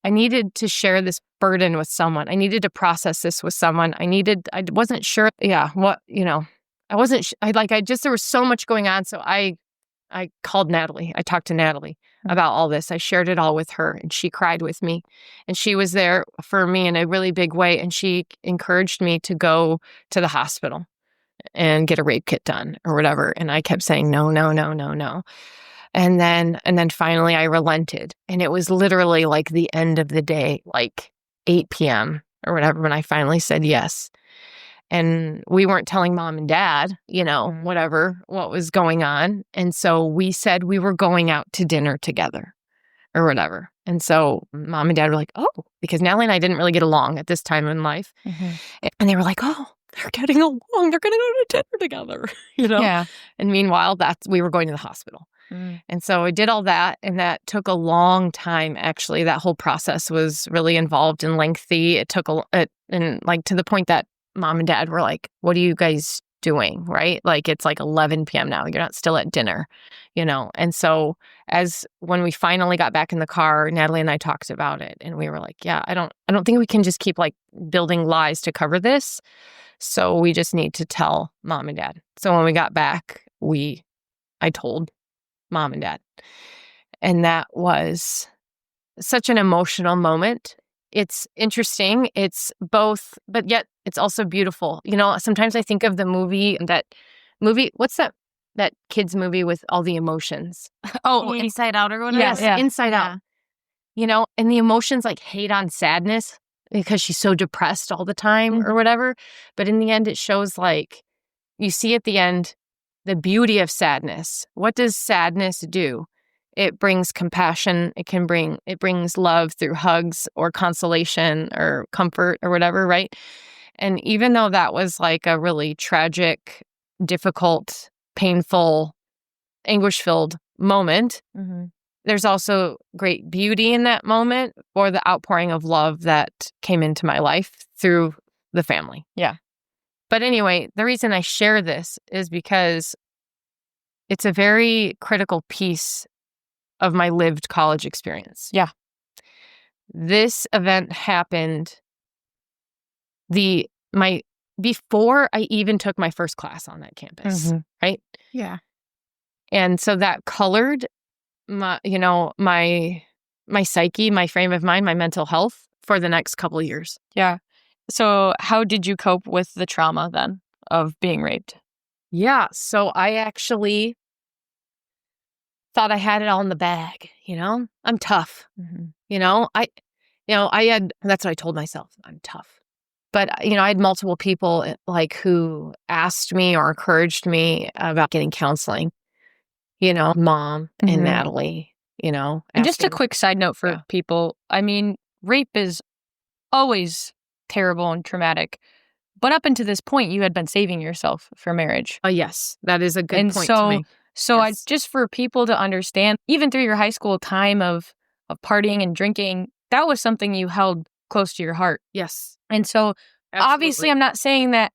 to share this burden with someone. I needed to process this with someone. I wasn't sure. Yeah. I wasn't, there was so much going on. So I called Natalie. I talked to Natalie about all this. I shared it all with her and she cried with me and she was there for me in a really big way. And she encouraged me to go to the hospital and get a rape kit done or whatever. And I kept saying, no, no, no, no, no. And then finally I relented. And it was literally like the end of the day, like 8 p.m. or whatever, when I finally said yes. And we weren't telling Mom and Dad, what was going on. And so we said we were going out to dinner together or whatever. And so Mom and Dad were like, oh, because Natalie and I didn't really get along at this time in life. And they were like, oh, they're getting along. They're going to go to dinner together, Yeah. And meanwhile, we were going to the hospital. And so I did all that. And that took a long time, actually. That whole process was really involved and lengthy. It took to the point that Mom and Dad were like, what are you guys doing? Right? Like, it's like 11 p.m. now. You're not still at dinner, And so when we finally got back in the car, Natalie and I talked about it and we were like, yeah, I don't think we can just keep like building lies to cover this. So we just need to tell Mom and Dad. So when we got back, I told Mom and Dad. And that was such an emotional moment. It's interesting. It's both, but yet it's also beautiful. Sometimes I think of the movie, what's that kids movie with all the emotions? Oh, Inside Out or whatever? Yes, yeah. Inside Out. And the emotions like hate on sadness because she's so depressed all the time or whatever. But in the end, it shows like, you see at the end, the beauty of sadness. What does sadness do? It brings compassion. It brings love through hugs or consolation or comfort or whatever, right? And even though that was like a really tragic, difficult, painful, anguish-filled moment, there's also great beauty in that moment or the outpouring of love that came into my life through the family. Yeah. But anyway, the reason I share this is because it's a very critical piece of my lived college experience. Yeah. This event happened before I even took my first class on that campus, right? Yeah. And so that colored my psyche, my frame of mind, my mental health for the next couple of years. Yeah. So how did you cope with the trauma then of being raped? Yeah. So I actually thought I had it all in the bag, I'm tough. That's what I told myself. I'm tough. But, I had multiple people like who asked me or encouraged me about getting counseling, mom and Natalie, And just a asking. quick side note for people. I mean, rape is always terrible and traumatic. But up until this point, you had been saving yourself for marriage. Yes, that is a good And point to make. So Yes. just for people to understand, even through your high school time of partying and drinking, that was something you held close to your heart. Yes. And so obviously, Absolutely. I'm not saying that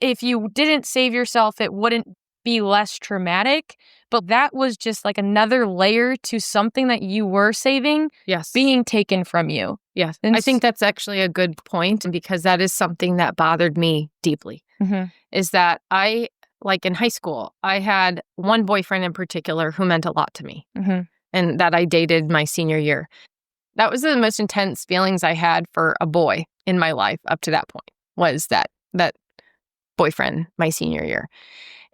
if you didn't save yourself, it wouldn't be less traumatic, but that was just like another layer to something that you were saving Yes. being taken from you. Yes. And I think that's actually a good point, because that is something that bothered me deeply, is that like in high school, I had one boyfriend in particular who meant a lot to me, and that I dated my senior year. That was the most intense feelings I had for a boy in my life up to that point, was that boyfriend my senior year.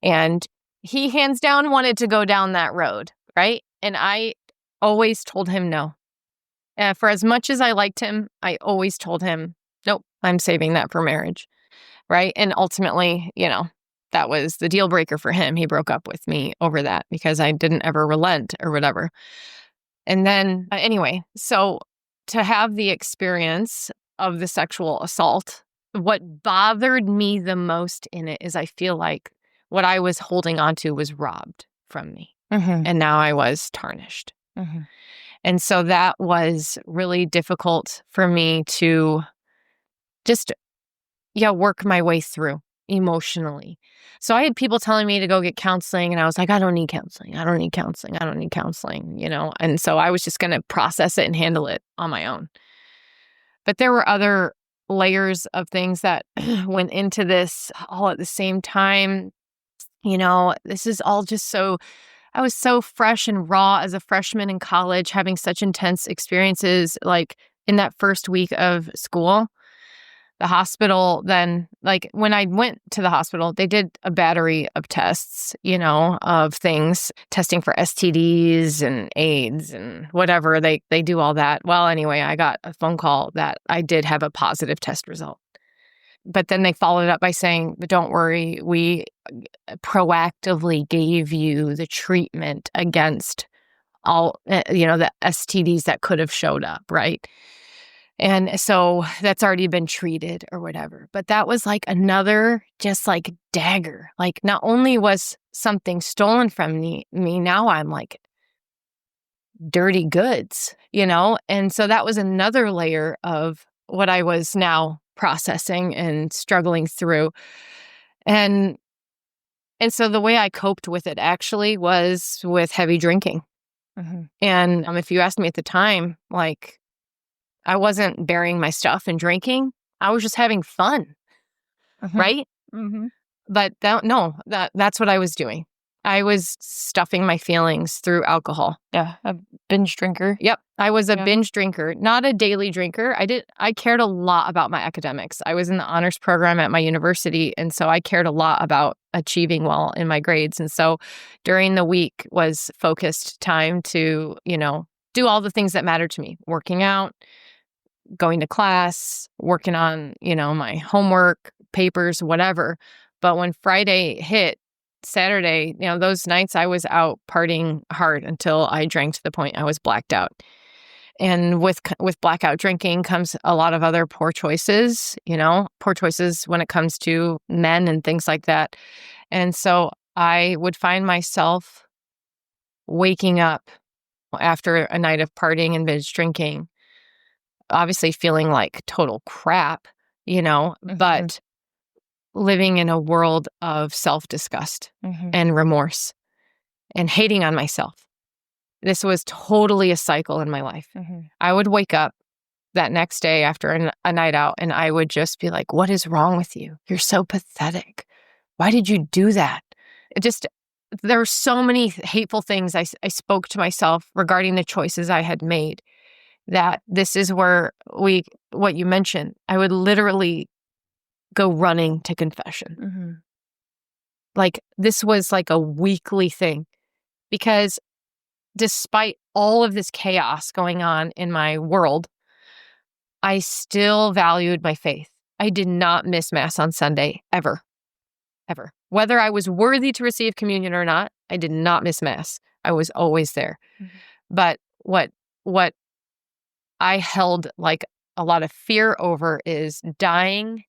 And he hands down wanted to go down that road, right? And I always told him no. For as much as I liked him, I always told him, nope, I'm saving that for marriage, right? And ultimately, that was the deal breaker for him. He broke up with me over that because I didn't ever relent or whatever. And then, anyway, so to have the experience of the sexual assault, what bothered me the most in it is I feel like what I was holding on to was robbed from me. And now I was tarnished. And so that was really difficult for me to just, work my way through emotionally. So I had people telling me to go get counseling, and I was like, I don't need counseling. I don't need counseling. I don't need counseling, And so I was just going to process it and handle it on my own. But there were other layers of things that went into this all at the same time. This is all just I was so fresh and raw as a freshman in college, having such intense experiences. Like in that first week of school, the hospital, then like when I went to the hospital, they did a battery of tests, of things, testing for STDs and AIDS and whatever. They do all that. Well, anyway, I got a phone call that I did have a positive test result. But then they followed it up by saying, but don't worry, we proactively gave you the treatment against all, the STDs that could have showed up, right? And so that's already been treated or whatever. But that was like another just like dagger. Like not only was something stolen from me, now I'm like dirty goods, And so that was another layer of what I was now processing and struggling through. And so the way I coped with it actually was with heavy drinking. And if you asked me at the time, like I wasn't burying my stuff and drinking. I was just having fun. Right? But that's what I was doing. I was stuffing my feelings through alcohol. Yeah, a binge drinker. Yep. I was a binge drinker, not a daily drinker. I cared a lot about my academics. I was in the honors program at my university, and so I cared a lot about achieving well in my grades. And so during the week was focused time to, do all the things that mattered to me. Working out, going to class, working on, my homework, papers, whatever. But when Friday hit, Saturday, those nights I was out partying hard until I drank to the point I was blacked out. And with blackout drinking comes a lot of other poor choices, poor choices when it comes to men and things like that. And so I would find myself waking up after a night of partying and binge drinking, obviously feeling like total crap, but living in a world of self-disgust and remorse and hating on myself. This was totally a cycle in my life. I would wake up that next day after a night out and I would just be like, what is wrong with you? You're so pathetic. Why did you do that? There were so many hateful things I spoke to myself regarding the choices I had made, that this is where what you mentioned, I would literally go running to confession. Like this was like a weekly thing, because despite all of this chaos going on in my world, I still valued my faith. I did not miss Mass on Sunday, ever. Whether I was worthy to receive communion or not, I did not miss Mass. I was always there. Mm-hmm. But what I held like a lot of fear over is dying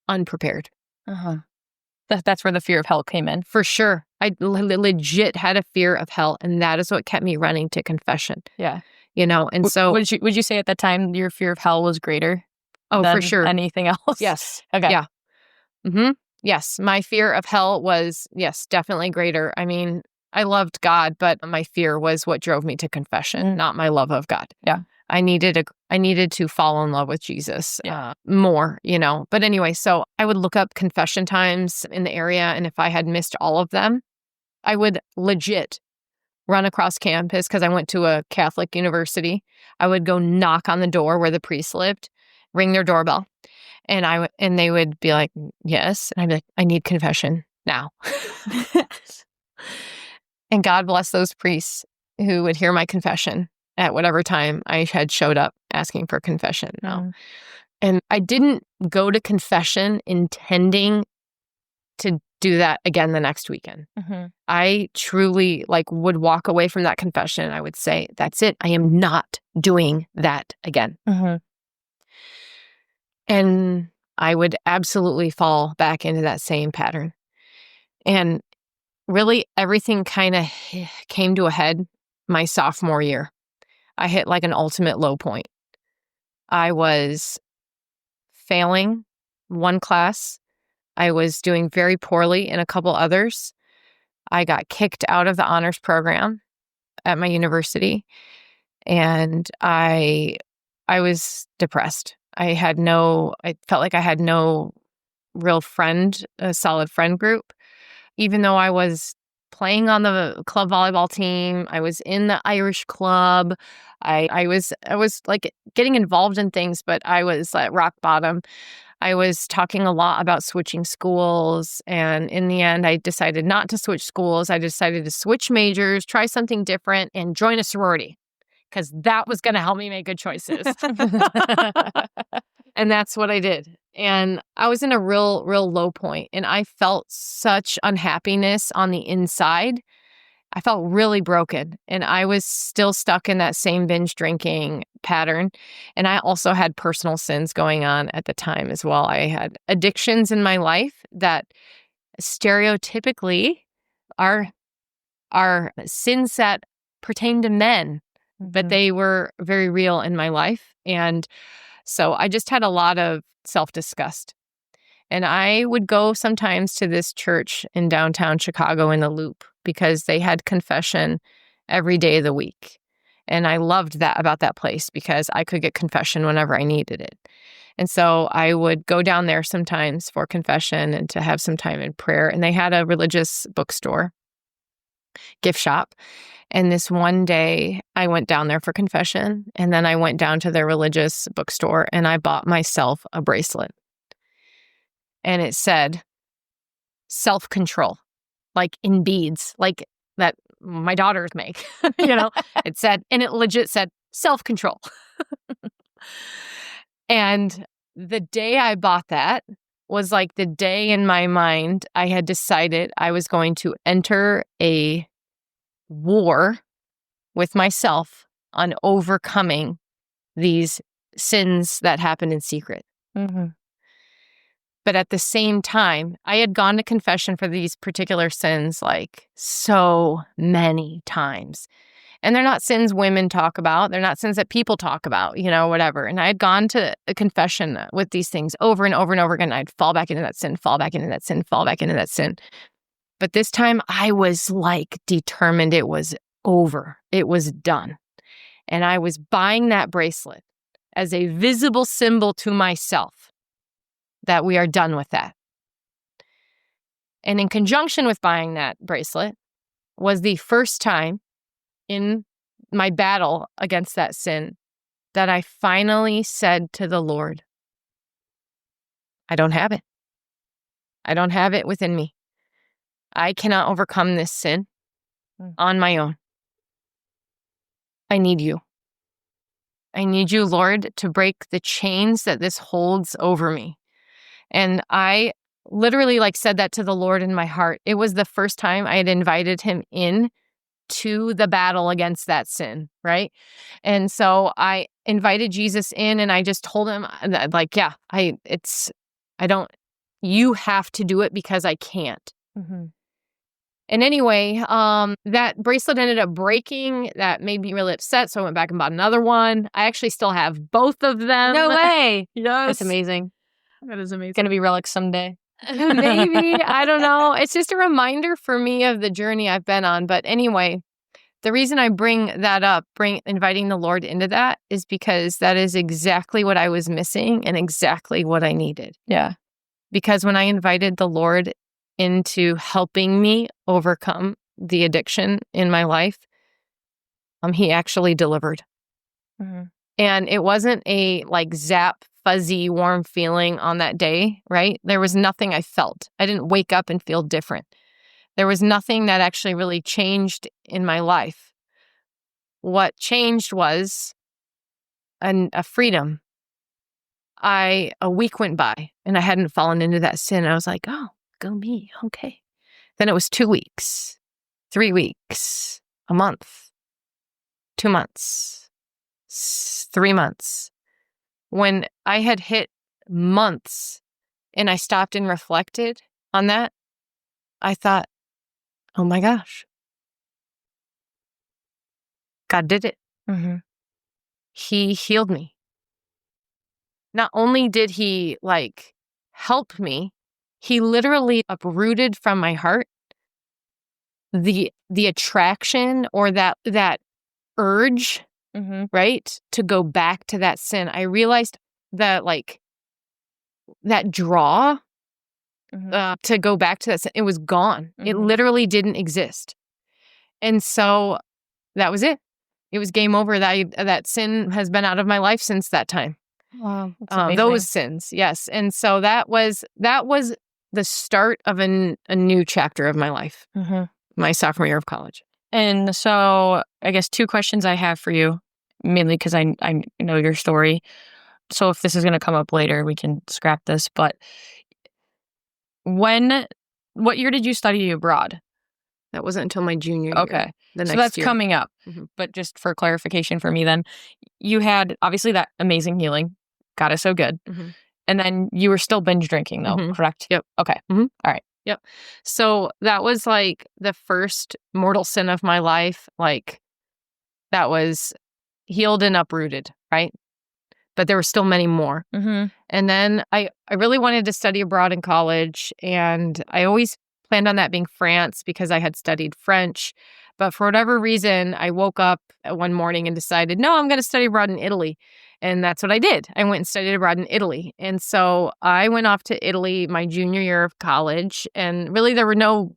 unprepared. Uh-huh. That's where the fear of hell came in. For sure. I legit had a fear of hell, and that is what kept me running to confession. Yeah. And so... Would you say at that time your fear of hell was greater Oh, than for sure. anything else? Yes. Okay. Yeah. Mm-hmm. Yes. My fear of hell was, yes, definitely greater. I mean, I loved God, but my fear was what drove me to confession, not my love of God. Yeah. I needed to fall in love with Jesus more, But anyway, so I would look up confession times in the area, and if I had missed all of them, I would legit run across campus because I went to a Catholic university. I would go knock on the door where the priest lived, ring their doorbell, and they would be like, "Yes," and I'd be like, "I need confession now." And God bless those priests who would hear my confession at whatever time I had showed up asking for confession. And I didn't go to confession intending to do that again the next weekend. Mm-hmm. I truly would walk away from that confession. I would say, that's it. I am not doing that again. Mm-hmm. And I would absolutely fall back into that same pattern. And really everything kind of came to a head my sophomore year. I hit an ultimate low point. I was failing one class. I was doing very poorly in a couple others. I got kicked out of the honors program at my university, and I was depressed. I felt like I had no real solid friend group. Even though I was playing on the club volleyball team, I was in the Irish club. I was getting involved in things, but I was at rock bottom. I was talking a lot about switching schools, and in the end, I decided not to switch schools. I decided to switch majors, try something different, and join a sorority, because that was going to help me make good choices. And that's what I did. And I was in a real low point, and I felt such unhappiness on the inside. I felt really broken, and I was still stuck in that same binge drinking pattern. And I also had personal sins going on at the time as well. I had addictions in my life that stereotypically are sins that pertain to men, but they were very real in my life. And so I just had a lot of self-disgust. And I would go sometimes to this church in downtown Chicago in the Loop, because they had confession every day of the week. And I loved that about that place, because I could get confession whenever I needed it. And so I would go down there sometimes for confession and to have some time in prayer. And they had a religious bookstore, gift shop. And this one day I went down there for confession, and then I went down to their religious bookstore and I bought myself a bracelet. And it said self-control, in beads, that my daughters make, It said, and it legit said self-control. And the day I bought that was the day in my mind I had decided I was going to enter a war with myself on overcoming these sins that happened in secret. Mm-hmm. But at the same time, I had gone to confession for these particular sins so many times. And they're not sins women talk about. They're not sins that people talk about, whatever. And I had gone to a confession with these things over and over and over again. I'd fall back into that sin, fall back into that sin, fall back into that sin. But this time I was determined it was over. It was done. And I was buying that bracelet as a visible symbol to myself that we are done with that. And in conjunction with buying that bracelet was the first time in my battle against that sin that I finally said to the Lord, I don't have it. I don't have it within me. I cannot overcome this sin on my own. I need you. I need you, Lord, to break the chains that this holds over me. And I literally said that to the Lord in my heart. It was the first time I had invited him in to the battle against that sin, right? And so I invited Jesus in and I just told him you have to do it because I can't. Mm-hmm. And anyway, that bracelet ended up breaking. That made me really upset. So I went back and bought another one. I actually still have both of them. No way. Yes. That's amazing. That is amazing. Going to be relics someday. Maybe. I don't know. It's just a reminder for me of the journey I've been on. But anyway, the reason I bring that up, inviting the Lord into that, is because that is exactly what I was missing and exactly what I needed. Yeah. Because when I invited the Lord into helping me overcome the addiction in my life, he actually delivered. Mm-hmm. And it wasn't a zap, fuzzy, warm feeling on that day, right? There was nothing I felt. I didn't wake up and feel different. There was nothing that actually really changed in my life. What changed was a freedom. A week went by and I hadn't fallen into that sin. I was like, oh, go me. Okay. Then it was 2 weeks, 3 weeks, a month, 2 months, 3 months. When I had hit months and I stopped and reflected on that, I thought, oh my gosh, God did it. Mm-hmm. He healed me. Not only did he help me, he literally uprooted from my heart the attraction or that urge, Mm-hmm. right, to go back to that sin. I realized that that draw Mm-hmm. to go back to that sin, it was gone. It Mhm. literally didn't exist. And so that was it. It was game over. That sin has been out of my life since that time. Wow. That's amazing. Those sins, yes. And so that was the start of a new chapter of my life, Mm-hmm. my sophomore year of college. And so I guess 2 questions I have for you, mainly because I know your story. So if this is going to come up later, we can scrap this. But what year did you study abroad? That wasn't until my junior year. Okay. The So next that's year. coming up. Mhm. But just for clarification for me then, you had obviously that amazing healing. God is so good. Mhm. And then you were still binge drinking though, Mhm. correct? Yep. Okay. Mhm. All right. Yep. So that was the first mortal sin of my life. That was healed and uprooted, right? But there were still many more. Mm-hmm. And then I really wanted to study abroad in college. And I always planned on that being France because I had studied French. But for whatever reason, I woke up one morning and decided, no, I'm going to study abroad in Italy. And that's what I did. I went and studied abroad in Italy. And so I went off to Italy my junior year of college. And really, there were no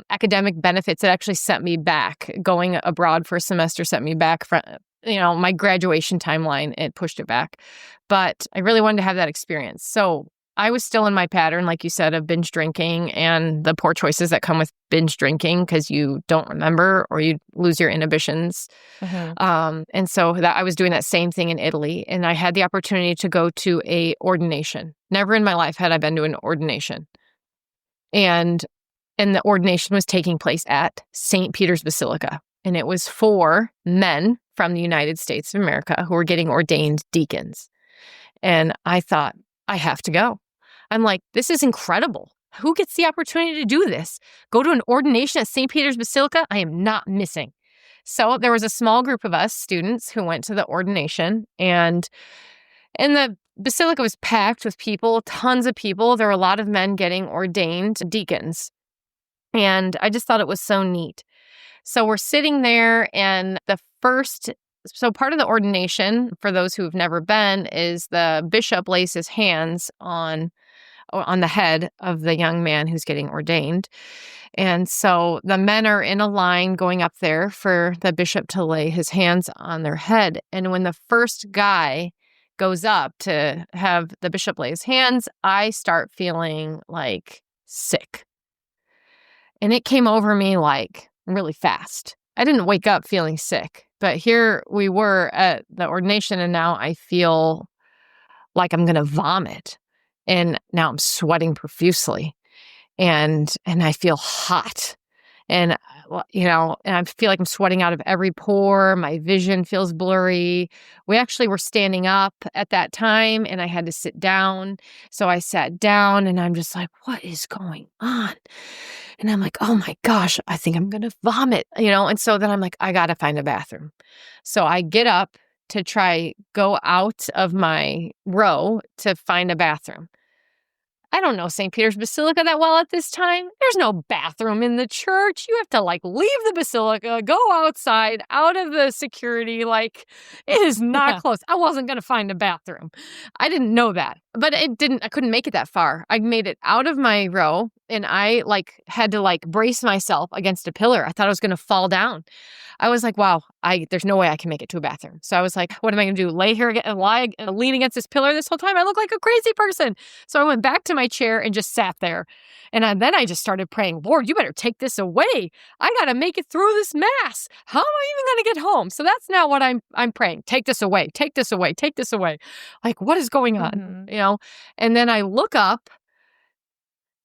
academic benefits. It actually sent me back. Going abroad for a semester sent me back from, my graduation timeline. It pushed it back. But I really wanted to have that experience. So I was still in my pattern, like you said, of binge drinking and the poor choices that come with binge drinking because you don't remember or you lose your inhibitions. Mm-hmm. And so that I was doing that same thing in Italy. And I had the opportunity to go to a ordination. Never in my life had I been to an ordination. And the ordination was taking place at St. Peter's Basilica. And it was for men from the United States of America who were getting ordained deacons. And I thought, I have to go. I'm like, this is incredible. Who gets the opportunity to do this? Go to an ordination at St. Peter's Basilica? I am not missing. So there was a small group of us students who went to the ordination, and the basilica was packed with people, tons of people. There were a lot of men getting ordained deacons. And I just thought it was so neat. So we're sitting there, and so part of the ordination, for those who have never been, is the bishop lays his hands on the head of the young man who's getting ordained. And so the men are in a line going up there for the bishop to lay his hands on their head. And when the first guy goes up to have the bishop lay his hands, I start feeling sick. And it came over me really fast. I didn't wake up feeling sick. But here we were at the ordination, and now I feel like I'm going to vomit. And now I'm sweating profusely, and I feel hot. And, and I feel like I'm sweating out of every pore. My vision feels blurry. We actually were standing up at that time, and I had to sit down. So I sat down, and I'm just like, what is going on? And I'm like, oh my gosh, I think I'm going to vomit, And so then I'm like, I got to find a bathroom. So I get up to go out of my row to find a bathroom. I don't know St. Peter's Basilica that well at this time. There's no bathroom in the church. You have to leave the basilica, go outside, out of the security. It is not close. I wasn't going to find a bathroom. I didn't know that, but I couldn't make it that far. I made it out of my row, and I had to brace myself against a pillar. I thought I was going to fall down. I was like, wow, there's no way I can make it to a bathroom. So I was like, what am I going to do? Lay here and lean against this pillar this whole time? I look like a crazy person. So I went back to my chair and just sat there. And then I just started praying, Lord, you better take this away. I got to make it through this mass. How am I even going to get home? So that's now what I'm praying. Take this away. Take this away. Take this away. What is going on? Mm-hmm. And then I look up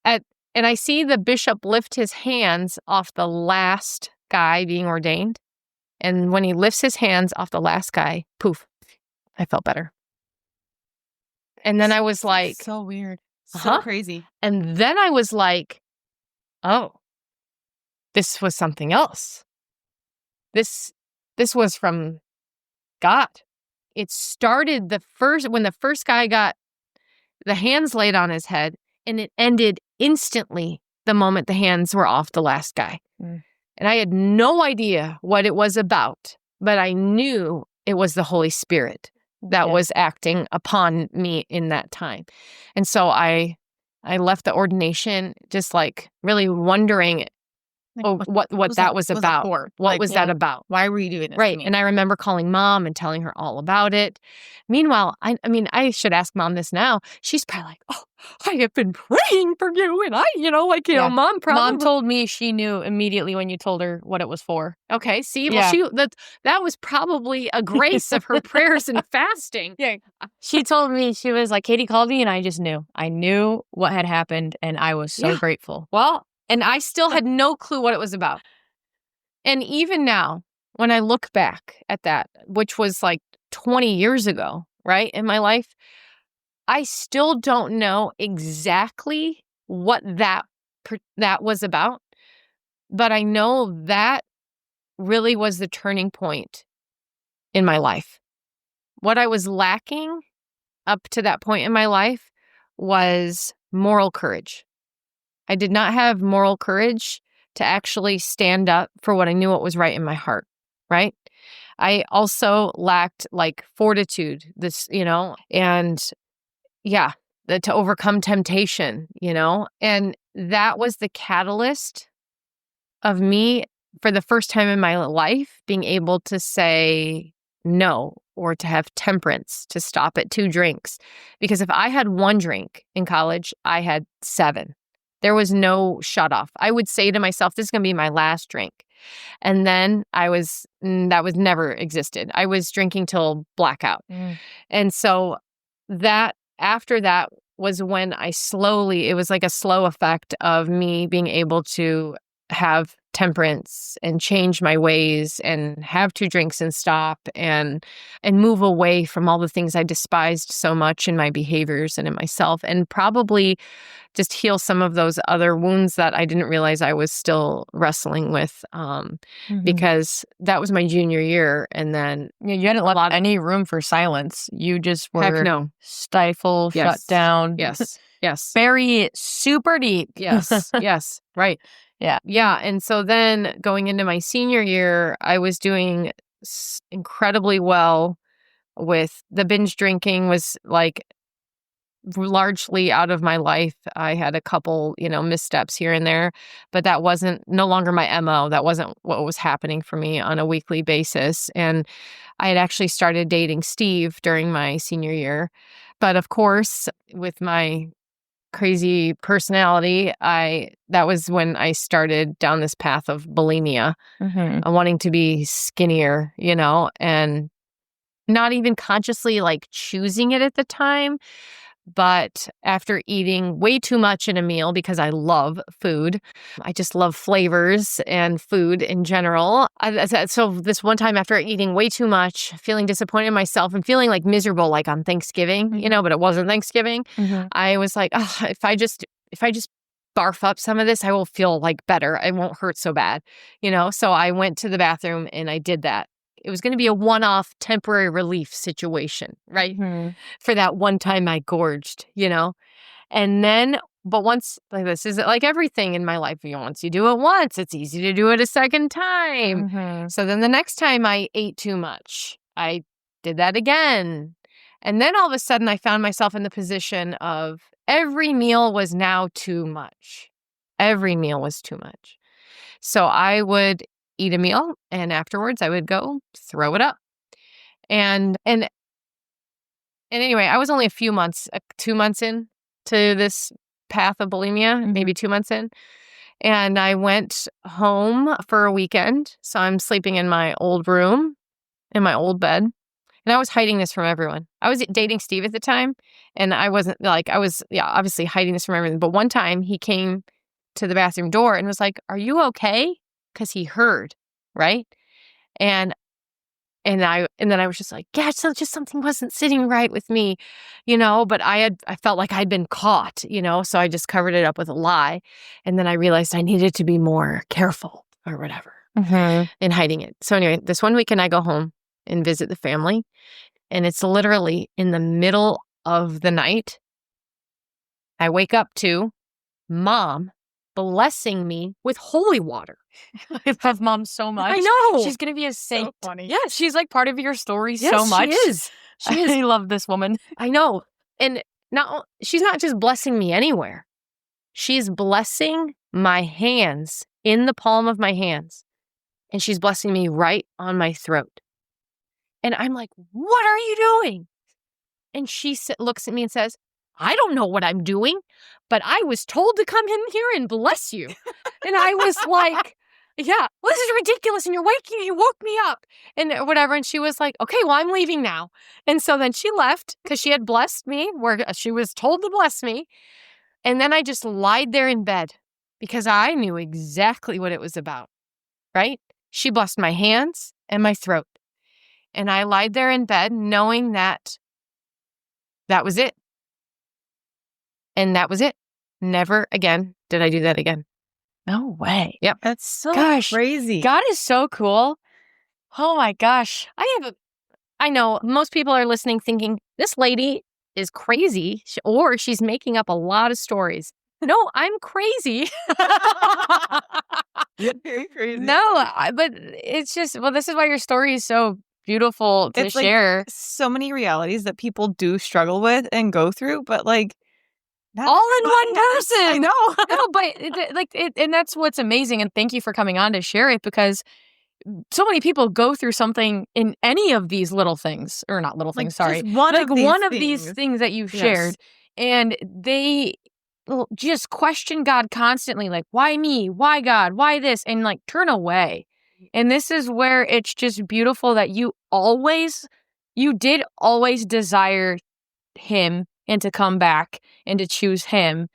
and I see the bishop lift his hands off the last guy being ordained. And when he lifts his hands off the last guy, poof, I felt better. And then I was like, so weird. So crazy. And then I was like, oh, this was something else. This was from God. It started when the first guy got the hands laid on his head, and it ended instantly the moment the hands were off the last guy. Mm. And I had no idea what it was about, but I knew it was the Holy Spirit that was acting upon me in that time. And so I left the ordination just really wondering what that was about. What was that about? Why were you doing this? Right. And I remember calling Mom and telling her all about it. Meanwhile, I should ask Mom this now. She's probably like, oh, I have been praying for you. And Mom probably. Mom told me she knew immediately when you told her what it was for. Okay. See, well, that was probably a grace of her prayers and fasting. Yeah. She told me, she was like, Katie called me, and I just knew. I knew what had happened, and I was so grateful. Well, and I still had no clue what it was about. And even now, when I look back at that, which was 20 years ago, right, in my life, I still don't know exactly what that was about. But I know that really was the turning point in my life. What I was lacking up to that point in my life was moral courage. I did not have moral courage to actually stand up for what I knew what was right in my heart, right? I also lacked fortitude, and to overcome temptation, and that was the catalyst of me for the first time in my life being able to say no, or to have temperance, to stop at 2 drinks. Because if I had 1 drink in college, I had 7. There was no shut off. I would say to myself, this is going to be my last drink. And then that was never existed. I was drinking till blackout. Mm. And so after that was when it was like a slow effect of me being able to have temperance and change my ways and have 2 drinks and stop and move away from all the things I despised so much in my behaviors and in myself, and probably just heal some of those other wounds that I didn't realize I was still wrestling with, because that was my junior year. And then you hadn't left any room for silence. You just were stifled, shut down. Yes. Bury super deep. Yes. Yes. Right. Yeah. Yeah. And so then going into my senior year, I was doing incredibly well with the binge drinking was largely out of my life. I had a couple, missteps here and there, but that wasn't no longer my MO. That wasn't what was happening for me on a weekly basis. And I had actually started dating Steve during my senior year. But of course, with my crazy personality, that was when I started down this path of bulimia, wanting to be skinnier, and not even consciously like choosing it at the time. But after eating way too much in a meal, because I love food, I just love flavors and food in general. So this one time after eating way too much, feeling disappointed in myself and feeling like miserable, like on Thanksgiving, but it wasn't Thanksgiving. I was like, oh, if I just barf up some of this, I will feel like better. It won't hurt so bad, So I went to the bathroom and I did that. It was going to be a one-off temporary relief situation, right? For that one time I gorged, And then, but once, like this is like everything in my life, once you do it once, it's easy to do it a second time. So then the next time I ate too much, I did that again. And then all of a sudden I found myself in the position of every meal was now too much. Every meal was too much. So I would eat a meal and afterwards I would go throw it up. And anyway, I was only 2 months in to this path of bulimia, maybe 2 months in. And I went home for a weekend. So I'm sleeping in my old room, in my old bed. And I was hiding this from everyone. I was dating Steve at the time. And I wasn't obviously hiding this from everyone. But one time he came to the bathroom door and was like, "Are you okay?" Because he heard, right? And then I was just like, yeah, so just something wasn't sitting right with me, but I felt like I'd been caught, so I just covered it up with a lie. And then I realized I needed to be more careful or whatever in hiding it. So anyway, this one weekend I go home and visit the family, and it's literally in the middle of the night. I wake up to Mom blessing me with holy water. I love Mom so much. I know. She's going to be a saint. So funny. Yeah, she's like part of your story Yes, so much. She is. I love this woman. I know. And she's not just blessing me anywhere. She's blessing my hands, in the palm of my hands. And she's blessing me right on my throat. And I'm like, "What are you doing?" And she looks at me and says, "I don't know what I'm doing, but I was told to come in here and bless you." And I was like, yeah, well, this is ridiculous. And you woke me up and whatever. And she was like, "Okay, well, I'm leaving now." And so then she left because she had blessed me where she was told to bless me. And then I just lied there in bed because I knew exactly what it was about, right? She blessed my hands and my throat. And I lied there in bed knowing that was it. And that was it. Never again did I do that again. No way. Yep. That's so crazy. God is so cool. Oh my gosh. I know most people are listening thinking, this lady is crazy or she's making up a lot of stories. No, I'm crazy. Very crazy. No, but it's just, this is why your story is so beautiful to share. Like so many realities that people do struggle with and go through, but like, all in one person. I know. No, but and that's what's amazing. And thank you for coming on to share it, because so many people go through something in any of these little things, or not little things, sorry. One of these things that you've shared, and they just question God constantly, like, why me? Why God? Why this? And like turn away. And this is where it's just beautiful that you did always desire Him and to come back and to choose Him.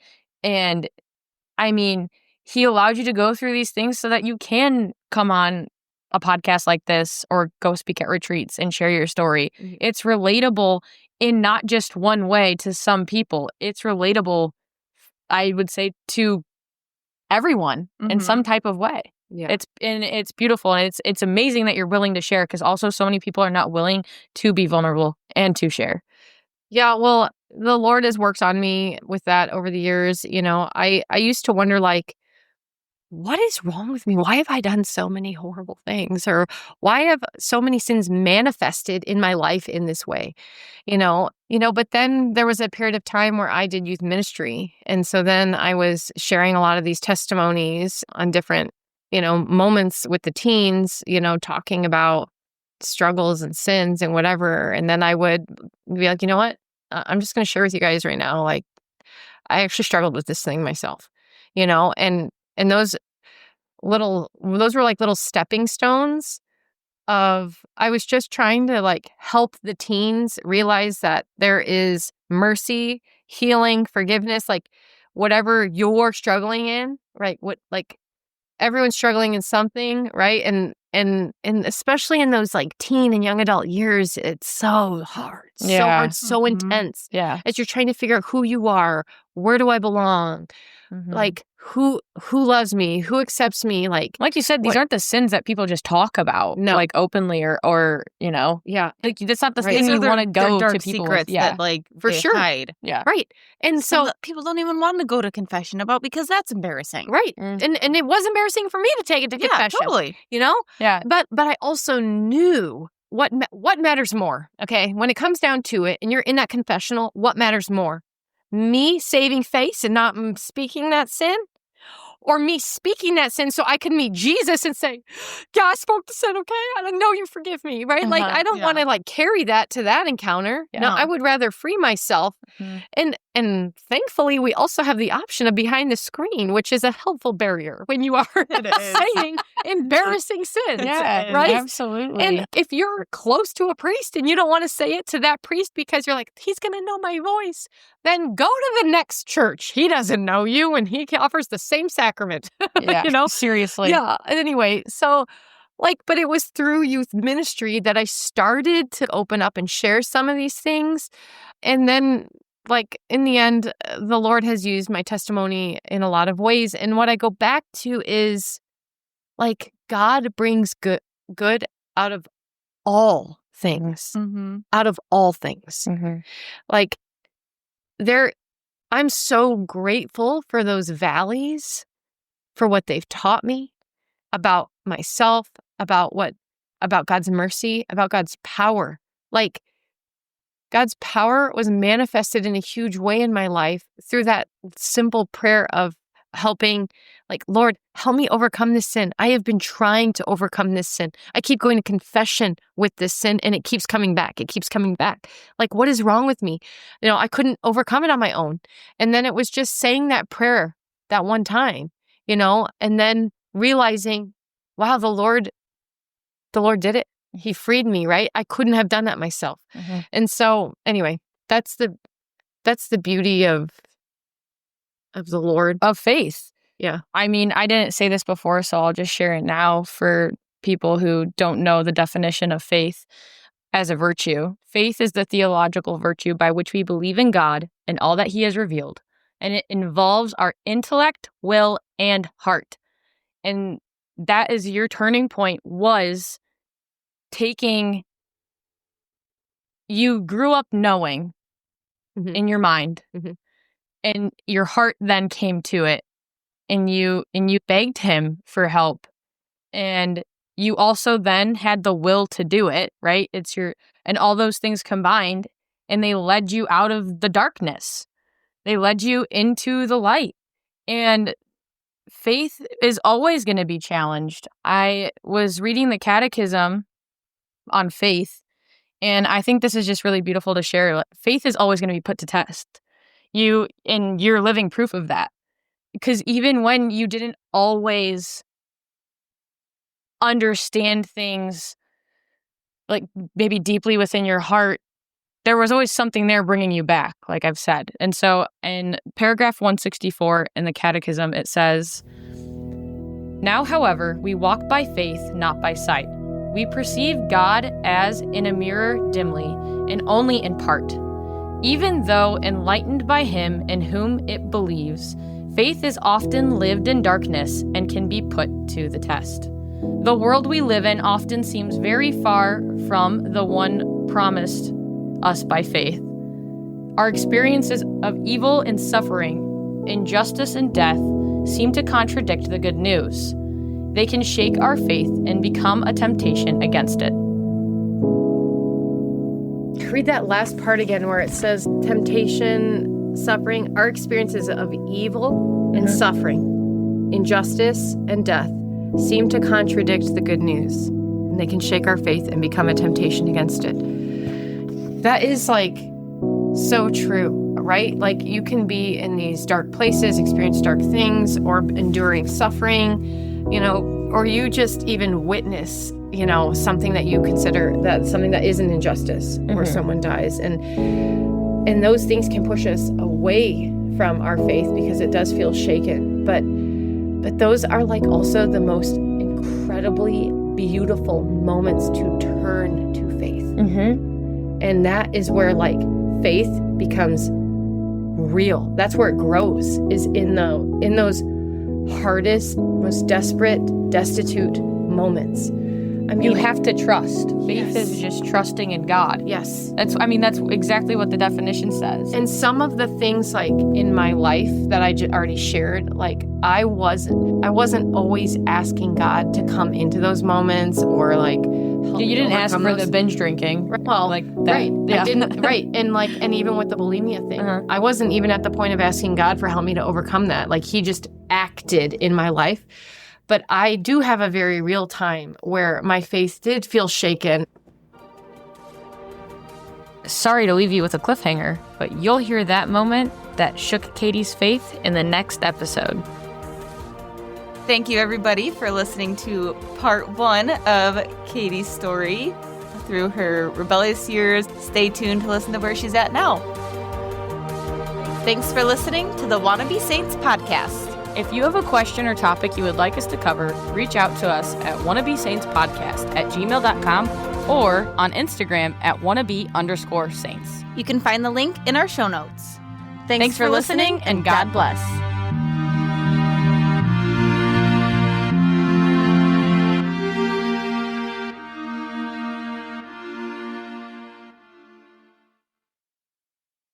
And I mean, He allowed you to go through these things so that you can come on a podcast like this or go speak at retreats and share your story. Mm-hmm. It's relatable in not just one way to some people. It's relatable, I would say, to everyone in some type of way. Yeah. It's beautiful, and it's amazing that you're willing to share, because also so many people are not willing to be vulnerable and to share. Yeah, well, the Lord has worked on me with that over the years. I used to wonder, like, what is wrong with me? Why have I done so many horrible things? Or why have so many sins manifested in my life in this way? But then there was a period of time where I did youth ministry. And so then I was sharing a lot of these testimonies on different, moments with the teens, talking about struggles and sins and whatever. And then I would be like, you know what? I'm just going to share with you guys right now. Like, I actually struggled with this thing myself, and those were like little stepping stones of, I was just trying to like help the teens realize that there is mercy, healing, forgiveness, like whatever you're struggling in, right? Everyone's struggling in something, right? And especially in those like teen and young adult years, it's so hard, so intense. Yeah. As you're trying to figure out who you are, where do I belong? Like who loves me, who accepts me, like you said, these aren't the sins that people just talk about, like openly or yeah, like that's not the thing you want to go to people secrets with. Yeah, that like for they sure. hide. Yeah, right. And so that people don't even want to go to confession about because that's embarrassing. Right. And it was embarrassing for me to take it to confession. Totally. Yeah. But I also knew what matters more. Okay, when it comes down to it, and you're in that confessional, what matters more? Me saving face and not speaking that sin, or me speaking that sin so I can meet Jesus and say, yeah, I spoke the sin, okay? I know you forgive me, right? Like, I don't want to like carry that to that encounter. Yeah. No, I would rather free myself. And thankfully, we also have the option of behind the screen, which is a helpful barrier when you are saying embarrassing sins. Yeah, right? Absolutely. And if you're close to a priest and you don't want to say it to that priest because you're like, he's going to know my voice, then go to the next church. He doesn't know you and he offers the same sacrament. Yeah, seriously. Yeah. Anyway, so but it was through youth ministry that I started to open up and share some of these things. And then in the end, the Lord has used my testimony in a lot of ways. And what I go back to is God brings good out of all things, out of all things. I'm so grateful for those valleys, for what they've taught me about myself, about God's mercy, about God's power. God's power was manifested in a huge way in my life through that simple prayer of helping, Lord, help me overcome this sin. I have been trying to overcome this sin. I keep going to confession with this sin and it keeps coming back. It keeps coming back. What is wrong with me? I couldn't overcome it on my own. And then it was just saying that prayer that one time, and then realizing, wow, the Lord did it. He freed me, right? I couldn't have done that myself. And so anyway, that's the beauty of the Lord. Of faith. Yeah. I mean, I didn't say this before, so I'll just share it now for people who don't know the definition of faith as a virtue. Faith is the theological virtue by which we believe in God and all that he has revealed. And it involves our intellect, will, and heart. And that is your turning point, was you grew up knowing in your mind, and your heart then came to it, and you begged him for help, and you also then had the will to do it, right? And all those things combined, and they led you out of the darkness. They led you into the light. And faith is always going to be challenged. I was reading the catechism on faith, and I think this is just really beautiful to share. Faith is always going to be put to test. You're living proof of that. Because even when you didn't always understand things, maybe deeply within your heart, there was always something there bringing you back, like I've said. And so in paragraph 164 in the catechism, it says, "Now, however, we walk by faith, not by sight. We perceive God as in a mirror dimly, and only in part. Even though enlightened by him in whom it believes, faith is often lived in darkness and can be put to the test. The world we live in often seems very far from the one promised us by faith. Our experiences of evil and suffering, injustice and death seem to contradict the good news. They can shake our faith and become a temptation against it." Read that last part again where it says temptation, suffering, our experiences of evil and suffering, injustice and death seem to contradict the good news, and they can shake our faith and become a temptation against it. That is so true, right? Like you can be in these dark places, experience dark things, or enduring suffering, or you just even witness, something that you consider that something that is an injustice where someone dies. And those things can push us away from our faith because it does feel shaken. But those are like also the most incredibly beautiful moments to turn to faith. And that is where like faith becomes real. That's where it grows, is in those hardest, most desperate, destitute moments. I mean, you have to trust. Faith Yes. is just trusting in God. Yes. That's exactly what the definition says. And some of the things like in my life that I already shared, like I wasn't always asking God to come into those moments or like help You didn't ask overcome for those. the binge drinking. Well, like that. right. Yeah. I didn't, right. And even with the bulimia thing, Uh-huh. I wasn't even at the point of asking God for help me to overcome that. Like he just acted in my life. But I do have a very real time where my faith did feel shaken. Sorry to leave you with a cliffhanger, but you'll hear that moment that shook Katie's faith in the next episode. Thank you, everybody, for listening to part 1 of Katie's story through her rebellious years. Stay tuned to listen to where she's at now. Thanks for listening to the Wannabe Saints podcast. If you have a question or topic you would like us to cover, reach out to us at wannabesaintspodcast@gmail.com or on Instagram at wannabe_saints. You can find the link in our show notes. Thanks for listening, and God bless.